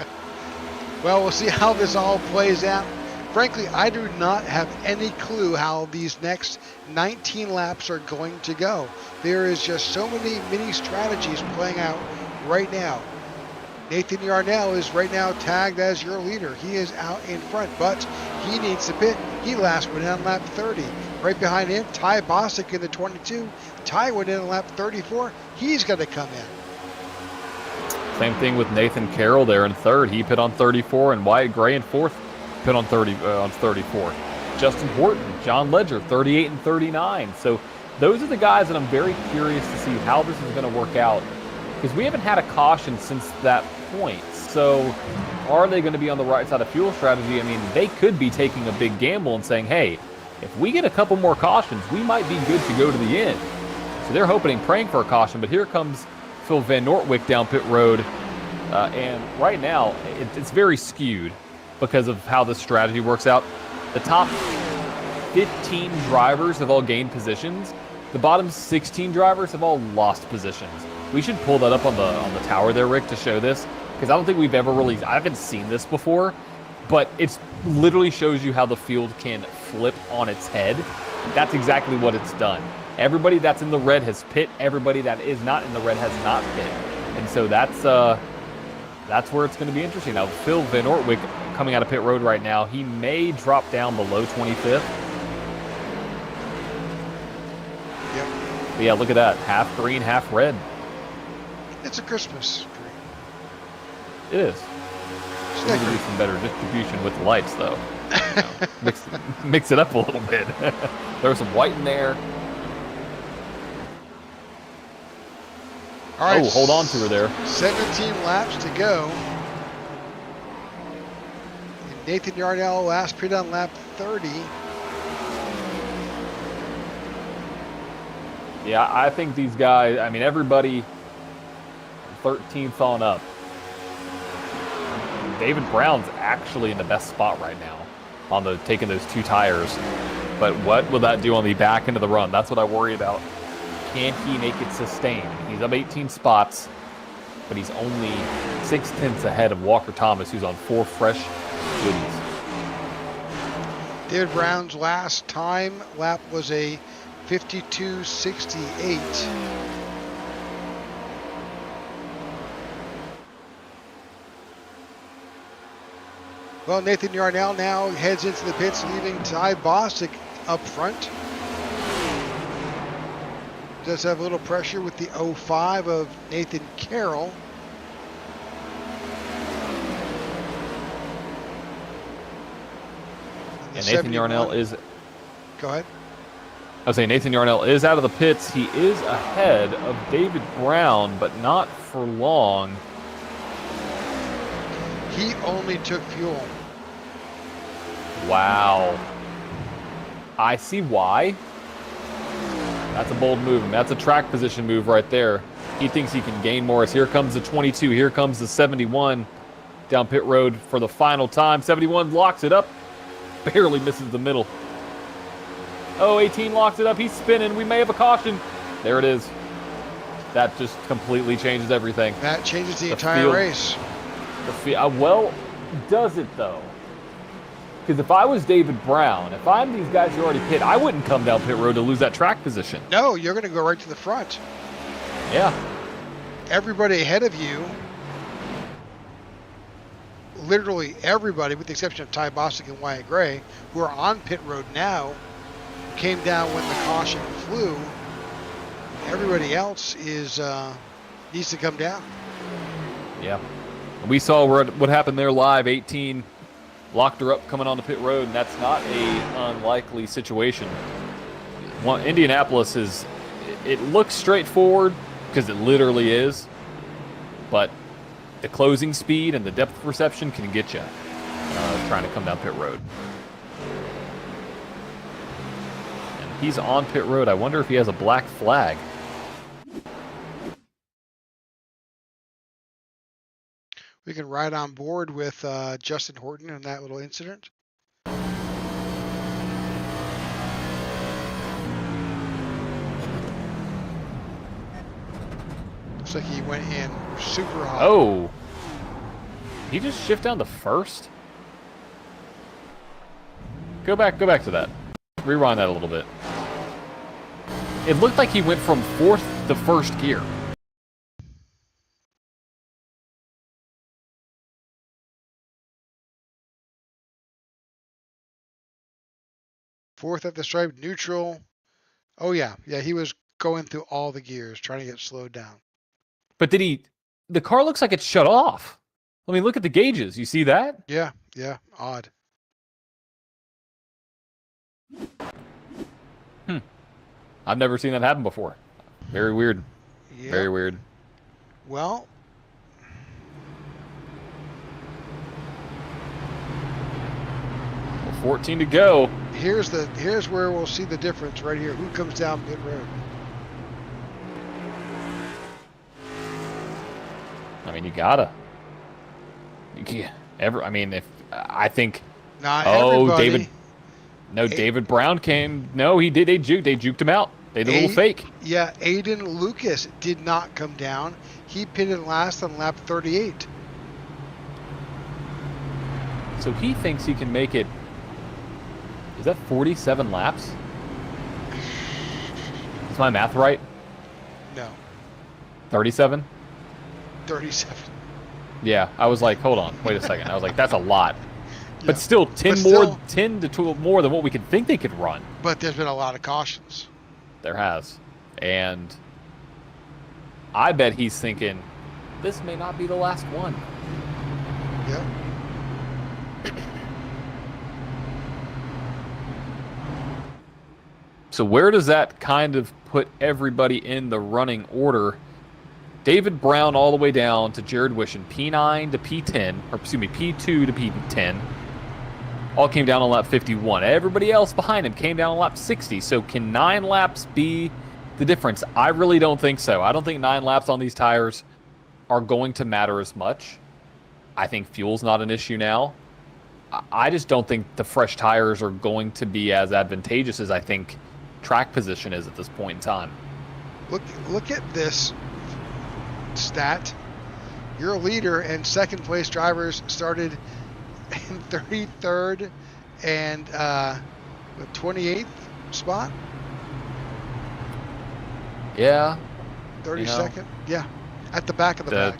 Well, we'll see how this all plays out. Frankly, I do not have any clue how these next 19 laps are going to go. There is just so many mini strategies playing out right now. Nathan Yarnell is right now tagged as your leader. He is out in front, but he needs to pit. He last went in on lap 30. Right behind him, Ty Bosick in the 22. Ty went in on lap 34. He's got to come in. Same thing with Nathan Carroll there in third. He pit on 34, and Wyatt Gray in fourth pit on 34. Justin Horton, John Ledger, 38 and 39. So those are the guys that I'm very curious to see how this is going to work out, because we haven't had a caution since that point. So are they going to be on the right side of fuel strategy? I mean, they could be taking a big gamble and saying, hey, if we get a couple more cautions, we might be good to go to the end. So they're hoping and praying for a caution, but here comes Phil Van Nortwick down pit road. And right now, it's very skewed because of how this strategy works out. The top 15 drivers have all gained positions. The bottom 16 drivers have all lost positions. We should pull that up on the tower there, Rick, to show this, because I don't think we've ever really, I haven't seen this before, but it literally shows you how the field can flip on its head. That's exactly what it's done. Everybody that's in the red has pit. Everybody that is not in the red has not pit. And so that's where it's going to be interesting. Now, Phil Van Ortwick coming out of pit road right now, he may drop down below 25th. Yep. But yeah, look at that. Half green, half red. It's a Christmas tree. It is. We need to do some better distribution with the lights, though. You know, mix it up a little bit. Throw some white in there. All right. Oh, hold on to her there. 17 laps to go. Nathan Yarnell last pit on lap 30. Yeah, I think these guys, I mean, everybody 13th on up. David Brown's actually in the best spot right now on taking those 2 tires. But what will that do on the back end of the run? That's what I worry about. Can he make it sustain? He's up 18 spots, but he's only 0.6 ahead of Walker Thomas, who's on 4 fresh goodies. David Brown's last time lap was a 52.68. Well, Nathan Yarnell now heads into the pits, leaving Ty Bostic up front. Does have a little pressure with the 05 of Nathan Carroll. And Nathan Yarnell is... Go ahead. I was saying Nathan Yarnell is out of the pits. He is ahead of David Brown, but not for long. He only took fuel. Wow. I see why. That's a bold move. And that's a track position move right there. He thinks he can gain more. As here comes the 22. Here comes the 71 down pit road for the final time. 71 locks it up. Barely misses the middle. Oh, 18 locks it up. He's spinning. We may have a caution. There it is. That just completely changes everything. That changes the entire race. Well, does it though? Because if I was David Brown, if I'm these guys who already pit, I wouldn't come down pit road to lose that track position. No, you're going to go right to the front. Yeah. Everybody ahead of you, literally everybody, with the exception of Ty Bostic and Wyatt Gray, who are on pit road now, came down when the caution flew. Everybody else is needs to come down. Yeah. We saw what happened there live. 18 locked her up coming on the pit road, and that's not a unlikely situation. Indianapolis it looks straightforward because it literally is, but the closing speed and the depth perception can get you trying to come down pit road. And he's on pit road. I wonder if he has a black flag. We can ride on board with Justin Horton in that little incident. Looks like he went in super hot. Oh. He just shift down to first? Go back to that. Rewind that a little bit. It looked like he went from fourth to first gear. Fourth at the stripe, neutral. Oh, yeah. Yeah, he was going through all the gears, trying to get slowed down. But the car looks like it's shut off. I mean, look at the gauges. You see that? Yeah, odd. I've never seen that happen before. Very weird. Yeah. Very weird. Well, 14 to go. here's where we'll see the difference right here. Who comes down pit road? I mean, you gotta. I think. Not everybody. David. No, David Brown came. No, he did. They juked him out. They did a little fake. Yeah, Aiden Lucas did not come down. He pitted last on lap 38. So he thinks he can make it. Is that 47 laps? Is my math right? No. 37? 37. Yeah, I was like, hold on, wait a second. I was like, that's a lot. Yeah. But still, 10 to 12 more than what we could think they could run. But there's been a lot of cautions. There has. And I bet he's thinking, this may not be the last one. Yep. So where does that kind of put everybody in the running order? David Brown all the way down to Jared Wishon, P9 to P10, or excuse me, P2 to P10. All came down on lap 51. Everybody else behind him came down on lap 60. So can 9 laps be the difference? I really don't think so. I don't think 9 laps on these tires are going to matter as much. I think fuel's not an issue now. I just don't think the fresh tires are going to be as advantageous as I think track position is at this point in time. Look at this stat. Your leader and second place drivers started in 33rd and 28th spot. Yeah. 32nd. Yeah. At the back of the pack.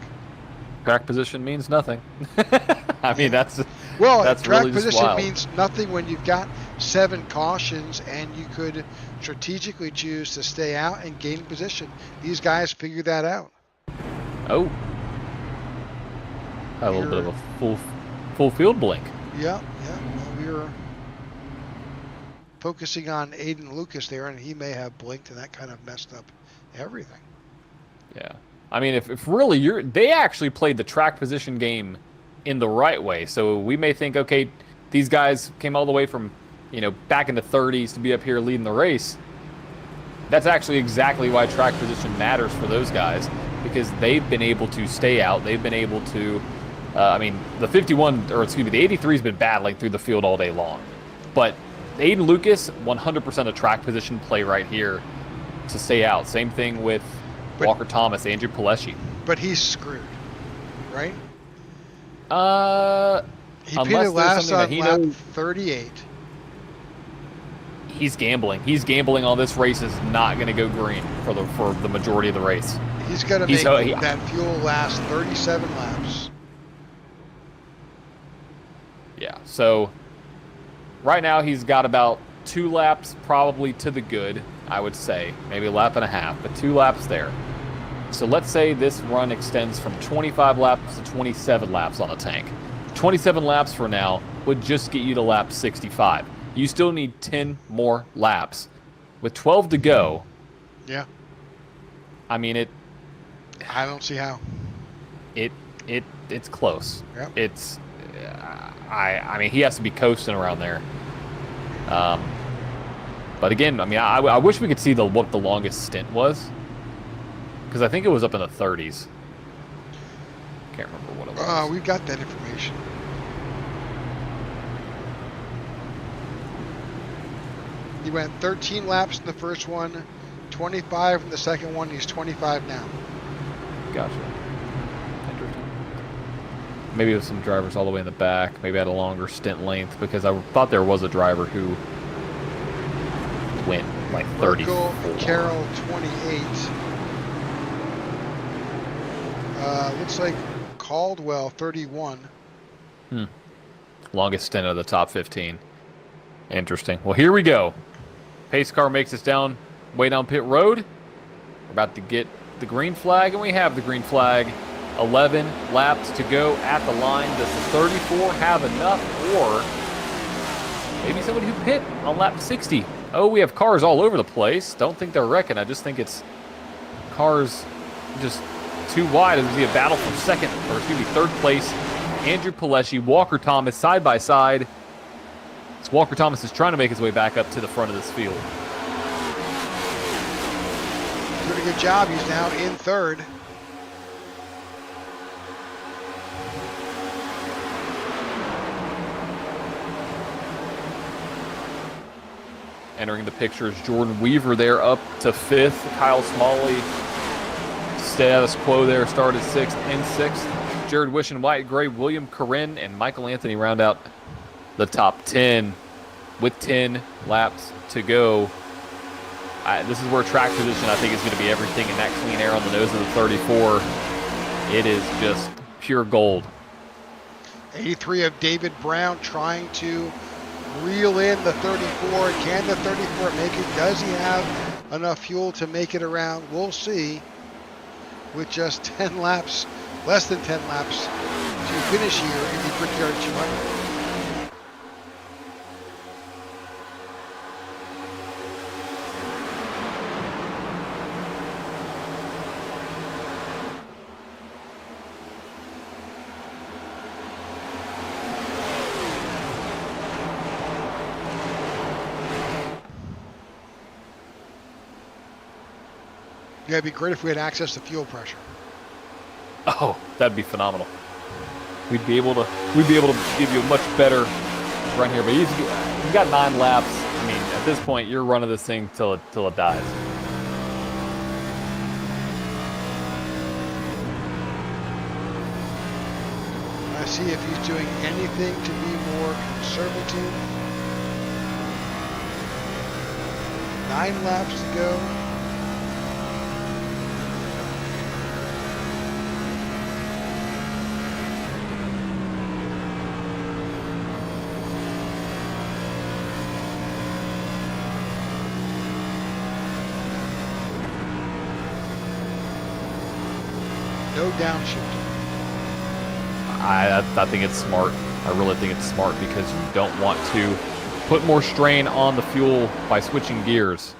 Track position means nothing. I mean, that's track really position wild. means nothing when you've got 7 cautions and you could strategically choose to stay out and gain position. These guys figure that out. Oh. A little bit of a full field blink. Yeah. Well, we were focusing on Aiden Lucas there, and he may have blinked, and that kind of messed up everything. Yeah. I mean, if really they actually played the track position game in the right way. So we may think, okay, these guys came all the way from, back in the 30s to be up here leading the race. That's actually exactly why track position matters for those guys, because they've been able to stay out. They've been able to, the 83's been battling through the field all day long. But Aiden Lucas, 100% a track position play right here to stay out. Same thing with Walker Thomas, Andrew Pileshi. But he's screwed, right? He pitted last on lap 38. He's gambling. He's gambling on this race is not going to go green for the majority of the race. He's got to make that fuel last 37 laps. Yeah, so right now he's got about 2 laps probably to the good, I would say. Maybe a lap and a half, but 2 laps there. So let's say this run extends from 25 laps to 27 laps on the tank. 27 laps for now would just get you to lap 65. You still need 10 more laps. With 12 to go. Yeah. I mean, I don't see how. It's close. Yep. It's I mean, he has to be coasting around there. But again, I mean, I wish we could see what the longest stint was, because I think it was up in the 30s. Can't remember what it was. We've got that information. He went 13 laps in the first one, 25 in the second one. He's 25 now. Gotcha. Interesting. Maybe with some drivers all the way in the back. Maybe had a longer stint length, because I thought there was a driver who went like 34. Merkel, Carroll, 28. Looks like Caldwell, 31. Longest stint of the top 15. Interesting. Well, here we go. Pace car makes us way down pit road. We're about to get the green flag, and we have the green flag. 11 laps to go at the line. Does the 34 have enough, or maybe somebody who pit on lap 60? Oh, we have cars all over the place. Don't think they're wrecking. I just think it's cars just too wide. It'll be a battle for third place. Andrew Pileshi, Walker Thomas, side by side. Walker Thomas is trying to make his way back up to the front of this field. Doing a good job. He's now in third. Entering the picture is Jordan Weaver there up to 5th. Kyle Smalley, status quo there, started 6th and 6th. Jared Wishon, Wyatt Gray, William Corinne, and Michael Anthony round out the top 10 with 10 laps to go. This is where track position, I think, is going to be everything, and that clean air on the nose of the 34. It is just pure gold. 83 of David Brown trying to reel in the 34. Can the 34 make it? Does he have enough fuel to make it around? We'll see. With just 10 laps, less than 10 laps to finish here in the Brickyard 200. Yeah, it'd be great if we had access to fuel pressure. Oh, that'd be phenomenal. We'd be able to give you a much better run here. But he's got 9 laps. I mean, at this point, you're running this thing till it dies. I see if he's doing anything to be more conservative. 9 laps to go. No downshifting. I think it's smart. I really think it's smart because you don't want to put more strain on the fuel by switching gears.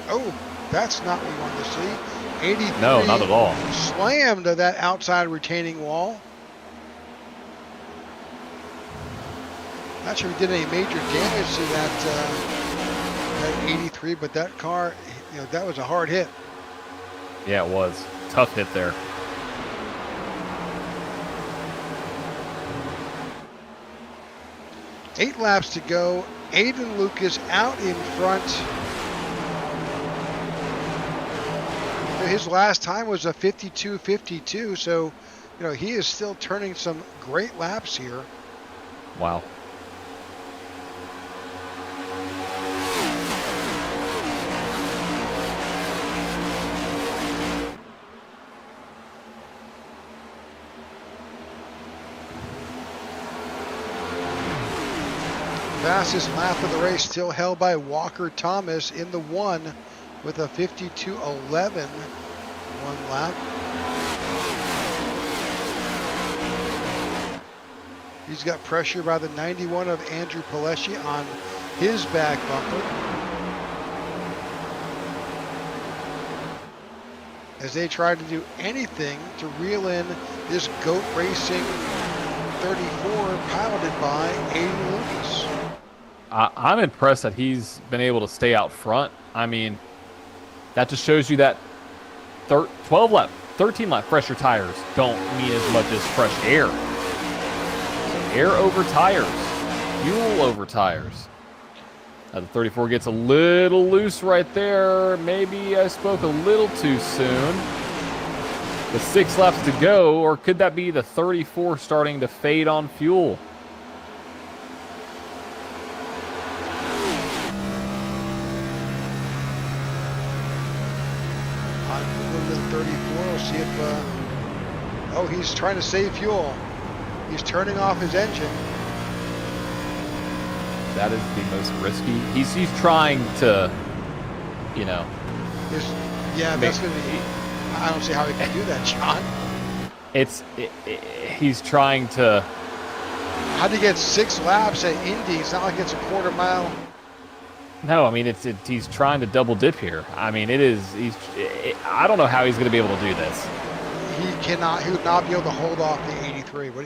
Oh, that's not what we wanted to see. 83. No, not at all. Slammed to that outside retaining wall. Not sure if he did any major damage to that 83, but that car, that was a hard hit. Yeah, it was. Tough hit there. Eight laps to go. Aiden Lucas out in front. His last time was a 52.52, so he is still turning some great laps here. Wow. Fastest lap of the race still held by Walker Thomas in the 1 with a 52.11 one lap. He's got pressure by the 91 of Andrew Palesci on his back bumper. As they try to do anything to reel in this GOAT Racing 34 piloted by Aiden Lucas. I'm impressed that he's been able to stay out front. I mean, that just shows you that 13 lap fresher tires don't mean as much as fresh air. So air over tires, fuel over tires. The 34 gets a little loose right there. Maybe I spoke a little too soon. With 6 laps to go, or could that be the 34 starting to fade on fuel? On a little bit of 34, we'll see if, oh, he's trying to save fuel. He's turning off his engine. That is the most risky. He's trying to, That's going to be, I don't see how he can do that, John. He's trying to. How do you get 6 laps at Indy? It's not like it's a quarter mile. No, I mean he's trying to double dip here. I mean I don't know how he's going to be able to do this. He would not be able to hold off the 83. But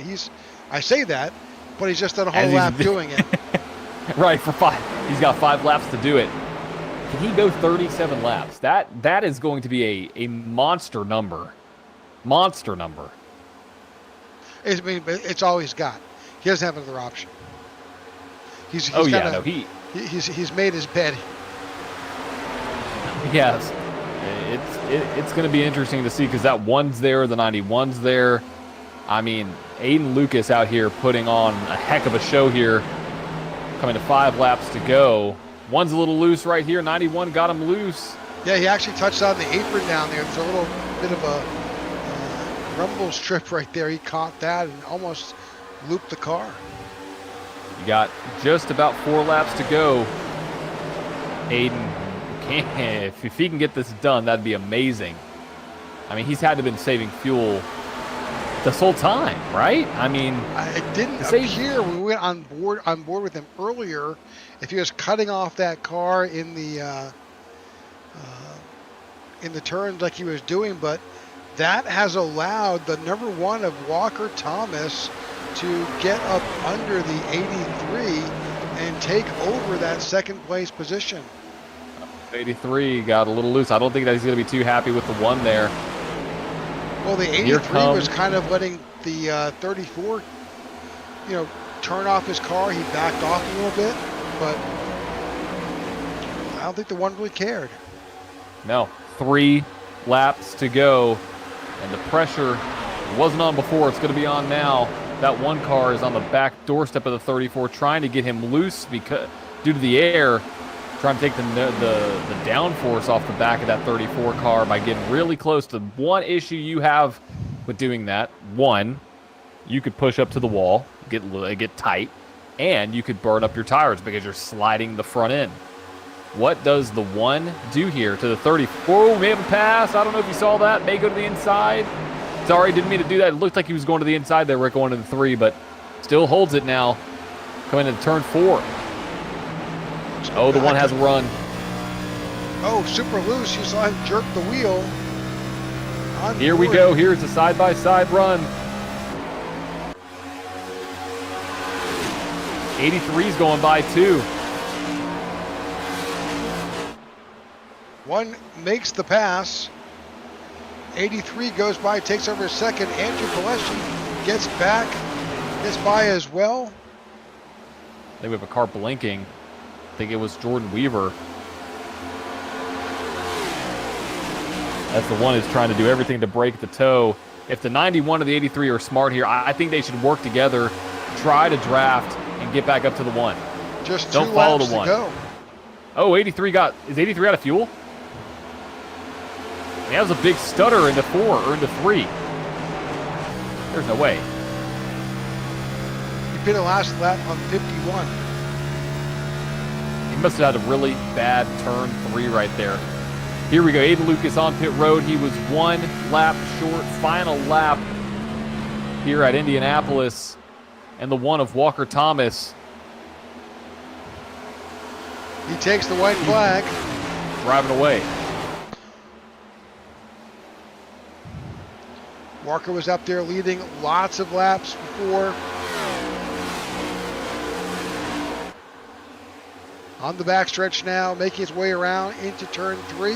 I say that, but he's just done a whole lap doing it. Right, for 5. He's got 5 laps to do it. Can he go 37 laps? That is going to be a monster number. Monster number. It's all he's got. He doesn't have another option. He's made his bed. Yes. It's going to be interesting to see because that 1's there, the 91's there. I mean, Aiden Lucas out here putting on a heck of a show here. Coming to 5 laps to go. 1's a little loose right here. 91 got him loose. Yeah, he actually touched on the apron down there. There's a little bit of a rumble strip right there. He caught that and almost looped the car. You got just about 4 laps to go. Aiden, if he can get this done, that'd be amazing. I mean, he's had to have been saving fuel this whole time, right? I mean, it didn't appear when we went on board with him earlier if he was cutting off that car in the turns like he was doing, but that has allowed the number 1 of Walker Thomas to get up under the 83 and take over that second place position. 83 got a little loose. I don't think that he's going to be too happy with the 1 there. Well, the 83 was kind of letting the 34, turn off his car. He backed off a little bit, but I don't think the 1 really cared. No, 3 laps to go, and the pressure wasn't on before. It's going to be on now. That 1 car is on the back doorstep of the 34, trying to get him loose because due to the air, trying to take the downforce off the back of that 34 car by getting really close. The one issue you have with doing that, 1, you could push up to the wall, get tight, and you could burn up your tires because you're sliding the front end. What does the 1 do here to the 34? May have a pass. I don't know if you saw that. May go to the inside. Sorry, didn't mean to do that. It looked like he was going to the inside there, Rick, going to the 3, but still holds it now. Coming into turn 4. Oh, the 1 has a run. Oh, super loose. You saw him jerk the wheel. Here we go. Here's a side-by-side run. 83's going by, too. 1 makes the pass. 83 goes by, takes over second. Andrew Pileshi gets back, gets by as well. I think we have a car blinking. I think it was Jordan Weaver. As the 1 is trying to do everything to break the toe. If the 91 or the 83 are smart here, I think they should work together, try to draft, and get back up to the 1. Just don't 2 follow laps the 1. To go. Oh, 83 out of fuel? That was a big stutter into 4 or into 3. There's no way. He pitted last lap on 51. He must have had a really bad turn 3 right there. Here we go. Aiden Lucas on pit road. He was 1 lap short. Final lap here at Indianapolis. And the 1 of Walker Thomas. He takes the white flag. Driving away. Walker was up there leading lots of laps before. On the backstretch now, making his way around into turn 3.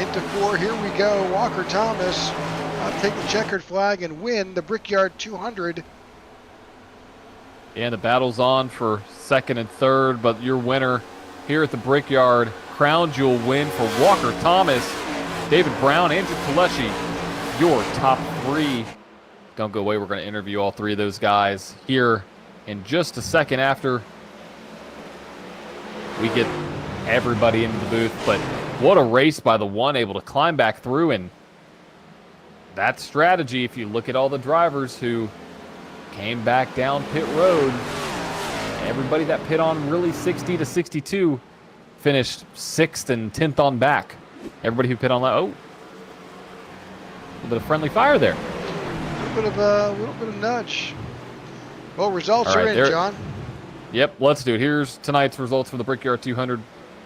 Into 4, here we go. Walker Thomas take the checkered flag and win the Brickyard 200. And the battle's on for 2nd and 3rd, but your winner here at the Brickyard, crown jewel win for Walker Thomas, David Brown, Andrew Pileshi, your top 3. Don't go away, we're going to interview all 3 of those guys here in just a second after we get everybody into the booth. But what a race by the 1, able to climb back through, and that strategy, if you look at all the drivers who came back down pit road, everybody that pit on really 60 to 62 finished 6th and 10th on back. Everybody who pit on that, a little bit of friendly fire there. A little bit of nudge. Well, results are in, John. Yep, let's do it. Here's tonight's results from the Brickyard 200,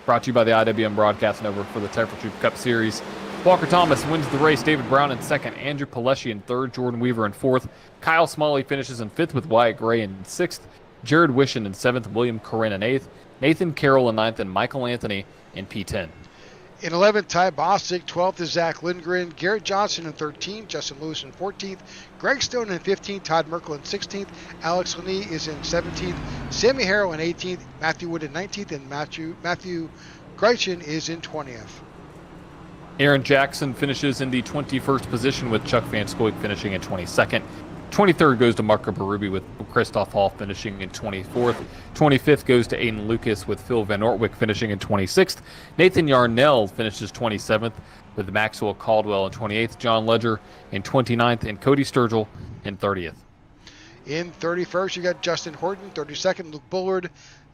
brought to you by the IWM Broadcast Network for the Tech4Troops Cup Series. Walker Thomas wins the race. David Brown in 2nd. Andrew Pileshi in 3rd. Jordan Weaver in 4th. Kyle Smalley finishes in 5th with Wyatt Gray in 6th. Jared Wishin in 7th. William Corinne in 8th. Nathan Carroll in 9th. And Michael Anthony in P10. In 11th, Ty Bostic. 12th is Zach Lindgren. Garrett Johnson in 13th. Justin Lewis in 14th. Greg Stone in 15th. Todd Merkel in 16th. Alex Laney is in 17th. Sammy Harrell in 18th. Matthew Wood in 19th. And Matthew Greichen is in 20th. Aaron Jackson finishes in the 21st position with Chuck Van Scoik finishing in 22nd. 23rd goes to Marco Berube with Christoph Hall finishing in 24th. 25th goes to Aiden Lucas with Phil Van Ortwick finishing in 26th. Nathan Yarnell finishes 27th with Maxwell Caldwell in 28th. John Ledger in 29th and Cody Sturgill in 30th. In 31st, you got Justin Horton. 32nd, Luke Bullard.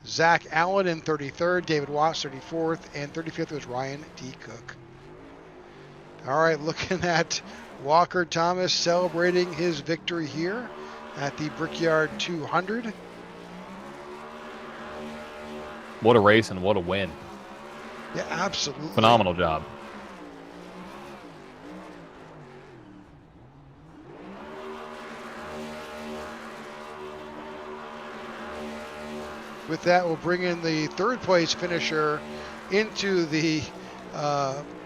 Zach Allen in 33rd. David Watts, 34th. And 35th was Ryan D. Cook. All right, looking at Walker Thomas celebrating his victory here at the Brickyard 200. what a race and what a win. Yeah, absolutely. Phenomenal job. With that, we'll bring in the third place finisher into the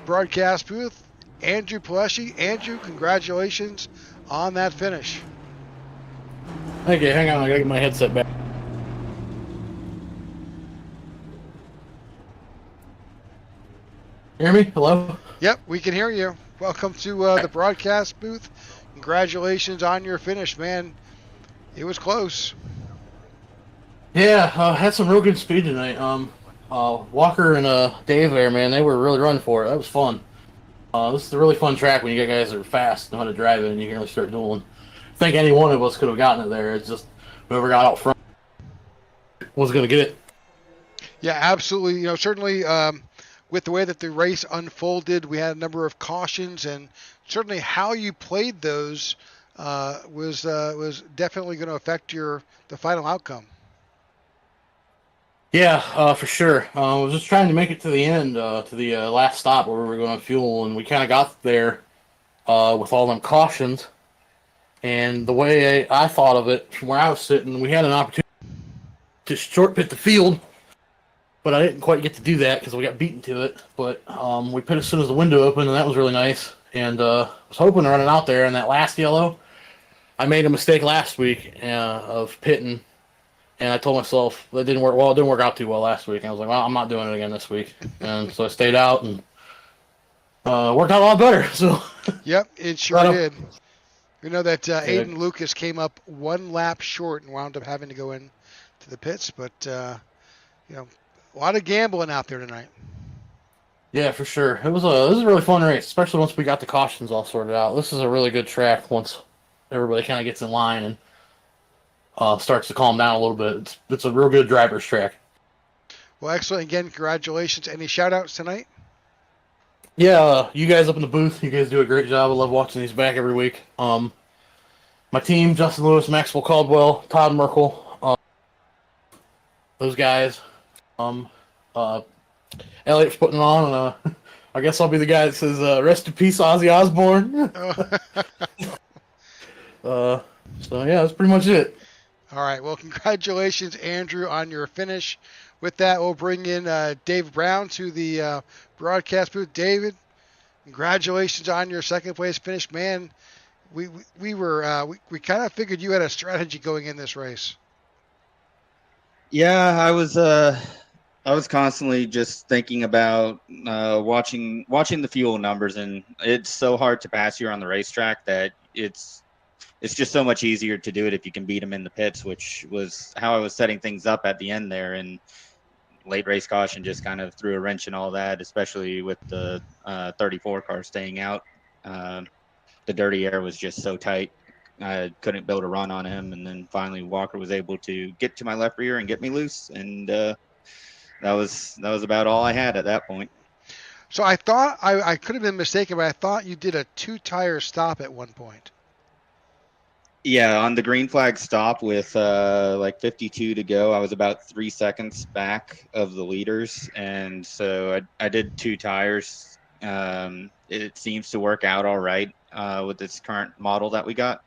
broadcast booth, Andrew Palesci. Andrew, congratulations on that finish. Thank you. Hang on, I gotta get my headset back. Hear me? Hello? Yep, we can hear you. Welcome to the broadcast booth. Congratulations on your finish, man. It was close. Yeah, had some real good speed tonight. Walker and Dave there, man, they were really running for it. That was fun. This is a really fun track when you get guys that are fast, know how to drive it, and you can really start dueling. I think any one of us could have gotten it there. It's just whoever got out front was going to get it. Yeah, absolutely. You know, certainly with the way that the race unfolded, we had a number of cautions, and certainly how you played those was definitely going to affect the final outcome. Yeah, for sure. I was just trying to make it to the end, to the last stop where we were going to fuel, and we kind of got there with all them cautions. And the way I thought of it, from where I was sitting, we had an opportunity to short pit the field, but I didn't quite get to do that because we got beaten to it. But we pit as soon as the window opened, and that was really nice. And I was hoping to run it out there in that last yellow. I made a mistake last week of pitting. And I told myself that didn't work well. It didn't work out too well last week. And I was like, well, I'm not doing it again this week. And so I stayed out and worked out a lot better. So yep, it sure did. We know that Aiden Lucas came up one lap short and wound up having to go in to the pits. But, you know, a lot of gambling out there tonight. Yeah, for sure. This was a really fun race, especially once we got the cautions all sorted out. This is a really good track once everybody kind of gets in line and starts to calm down a little bit. It's a real good driver's track. Well, excellent. Again, congratulations. Any shout-outs tonight? Yeah, you guys up in the booth, you guys do a great job. I love watching these back every week. My team, Justin Lewis, Maxwell Caldwell, Todd Merkel, those guys. Elliot's putting it on, and I guess I'll be the guy that says, rest in peace, Ozzy Osbourne. So, yeah, that's pretty much it. All right. Well, congratulations, Andrew, on your finish. With that, we'll bring in Dave Brown to the broadcast booth. David, congratulations on your second place finish, man. We kind of figured you had a strategy going in this race. Yeah, I was constantly just thinking about watching the fuel numbers, and it's so hard to pass here on the racetrack that it's just so much easier to do it if you can beat them in the pits, which was how I was setting things up at the end there. And late race caution just kind of threw a wrench in all that, especially with the 34 car staying out. The dirty air was just so tight. I couldn't build a run on him. And then finally Walker was able to get to my left rear and get me loose. And that was about all I had at that point. So I thought I could have been mistaken, but I thought you did a 2-tire stop at one point. Yeah, on the green flag stop with like 52 to go, I was about 3 seconds back of the leaders, and so I did 2 tires. It seems to work out all right with this current model that we got,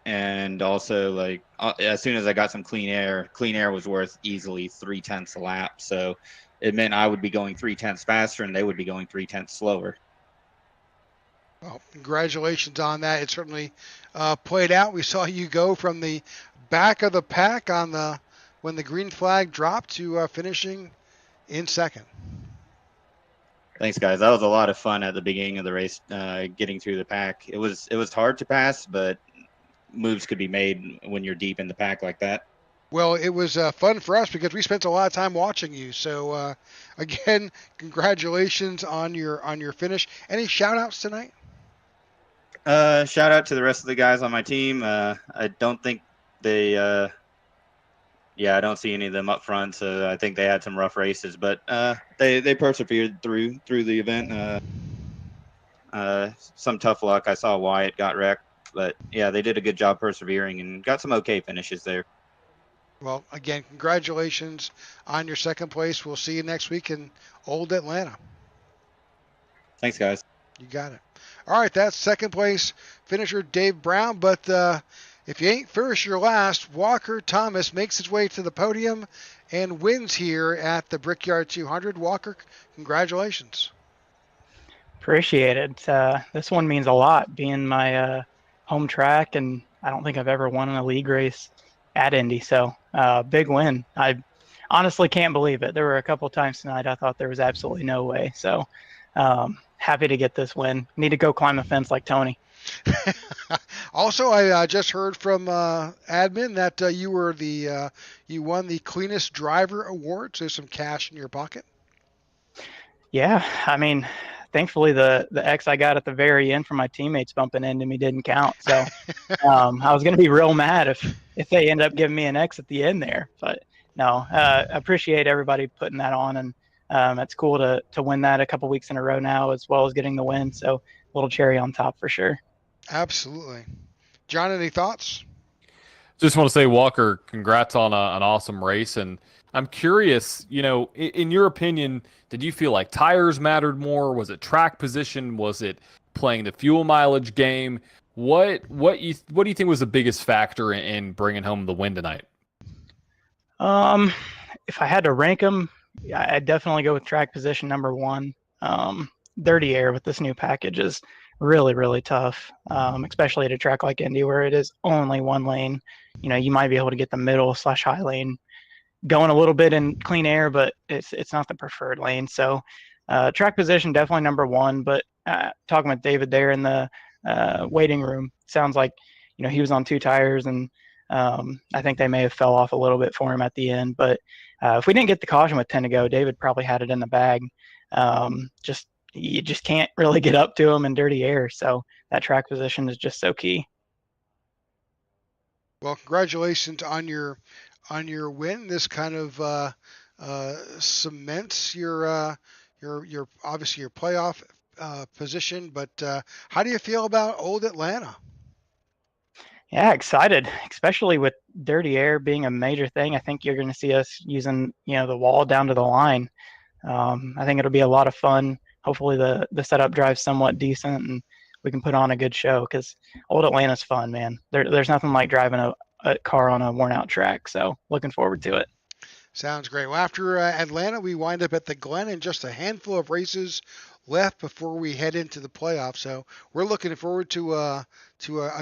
and also like as soon as I got some clean air was worth easily 0.3 a lap. So it meant I would be going 0.3 faster, and they would be going 0.3 slower. Well, congratulations on that. It certainly played out. We saw you go from the back of the pack when the green flag dropped to finishing in second. Thanks, guys. That was a lot of fun at the beginning of the race, getting through the pack. It was hard to pass, but moves could be made when you're deep in the pack like that. Well, it was fun for us because we spent a lot of time watching you. So, again, congratulations on your finish. Any shout-outs tonight? Shout out to the rest of the guys on my team. I don't think I don't see any of them up front, so I think they had some rough races, but they persevered through the event. Some tough luck. I saw Wyatt got wrecked, but yeah, they did a good job persevering and got some okay finishes there. Well, again, congratulations on your second place. We'll see you next week in Old Atlanta. Thanks, guys. You got it. All right, that's second place finisher Dave Brown. But if you ain't first, you're last. Walker Thomas makes his way to the podium and wins here at the Brickyard 200. Walker, congratulations. Appreciate it. This one means a lot, being my home track, and I don't think I've ever won in a league race at Indy. So big win. I honestly can't believe it. There were a couple times tonight I thought there was absolutely no way. So happy to get this win. Need to go climb the fence like Tony. Also, I just heard from admin that you won the cleanest driver award, so some cash in your pocket. Yeah, I mean, thankfully the X I got at the very end from my teammates bumping into me didn't count. So I was going to be real mad if they ended up giving me an X at the end there. But no, appreciate everybody putting that on, and it's cool to win that a couple weeks in a row now, as well as getting the win. So a little cherry on top for sure. Absolutely. John, any thoughts? Just want to say, Walker, congrats on an awesome race. And I'm curious, in your opinion, did you feel like tires mattered more? Was it track position? Was it playing the fuel mileage game? What do you think was the biggest factor in bringing home the win tonight? If I had to rank them, I'd definitely go with track position number one. Dirty air with this new package is really, really tough, especially at a track like Indy where it is only one lane. You might be able to get the middle/high lane going a little bit in clean air, but it's not the preferred lane. So track position definitely number one. But talking with David there in the waiting room, sounds like he was on two tires, and I think they may have fell off a little bit for him at the end. But if we didn't get the caution with 10 to go, David probably had it in the bag. You just can't really get up to him in dirty air. So that track position is just so key. Well, congratulations on your win. This kind of cements your obviously your playoff position. But how do you feel about Old Atlanta? Yeah, excited, especially with dirty air being a major thing. I think you're going to see us using the wall down to the line. I think it'll be a lot of fun. Hopefully the setup drives somewhat decent and we can put on a good show, because Old Atlanta's fun, man. There's nothing like driving a car on a worn out track. So looking forward to it. Sounds great. Well, after Atlanta, we wind up at the Glen, and just a handful of races left before we head into the playoffs. So we're looking forward to a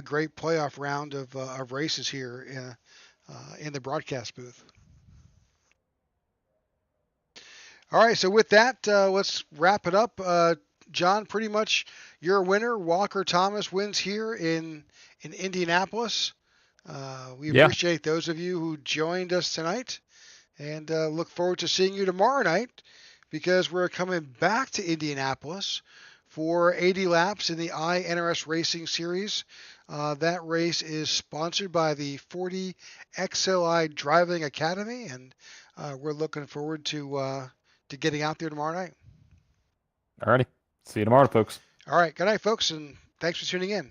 great playoff round of races here in the broadcast booth. All right, so with that, let's wrap it up. John, pretty much your winner. Walker Thomas wins here in Indianapolis. We appreciate those of you who joined us tonight, and look forward to seeing you tomorrow night, because we're coming back to Indianapolis for 80 laps in the INRS Racing Series. That race is sponsored by the 40 XLI Driving Academy, and we're looking forward to getting out there tomorrow night. All righty. See you tomorrow, folks. All right. Good night, folks, and thanks for tuning in.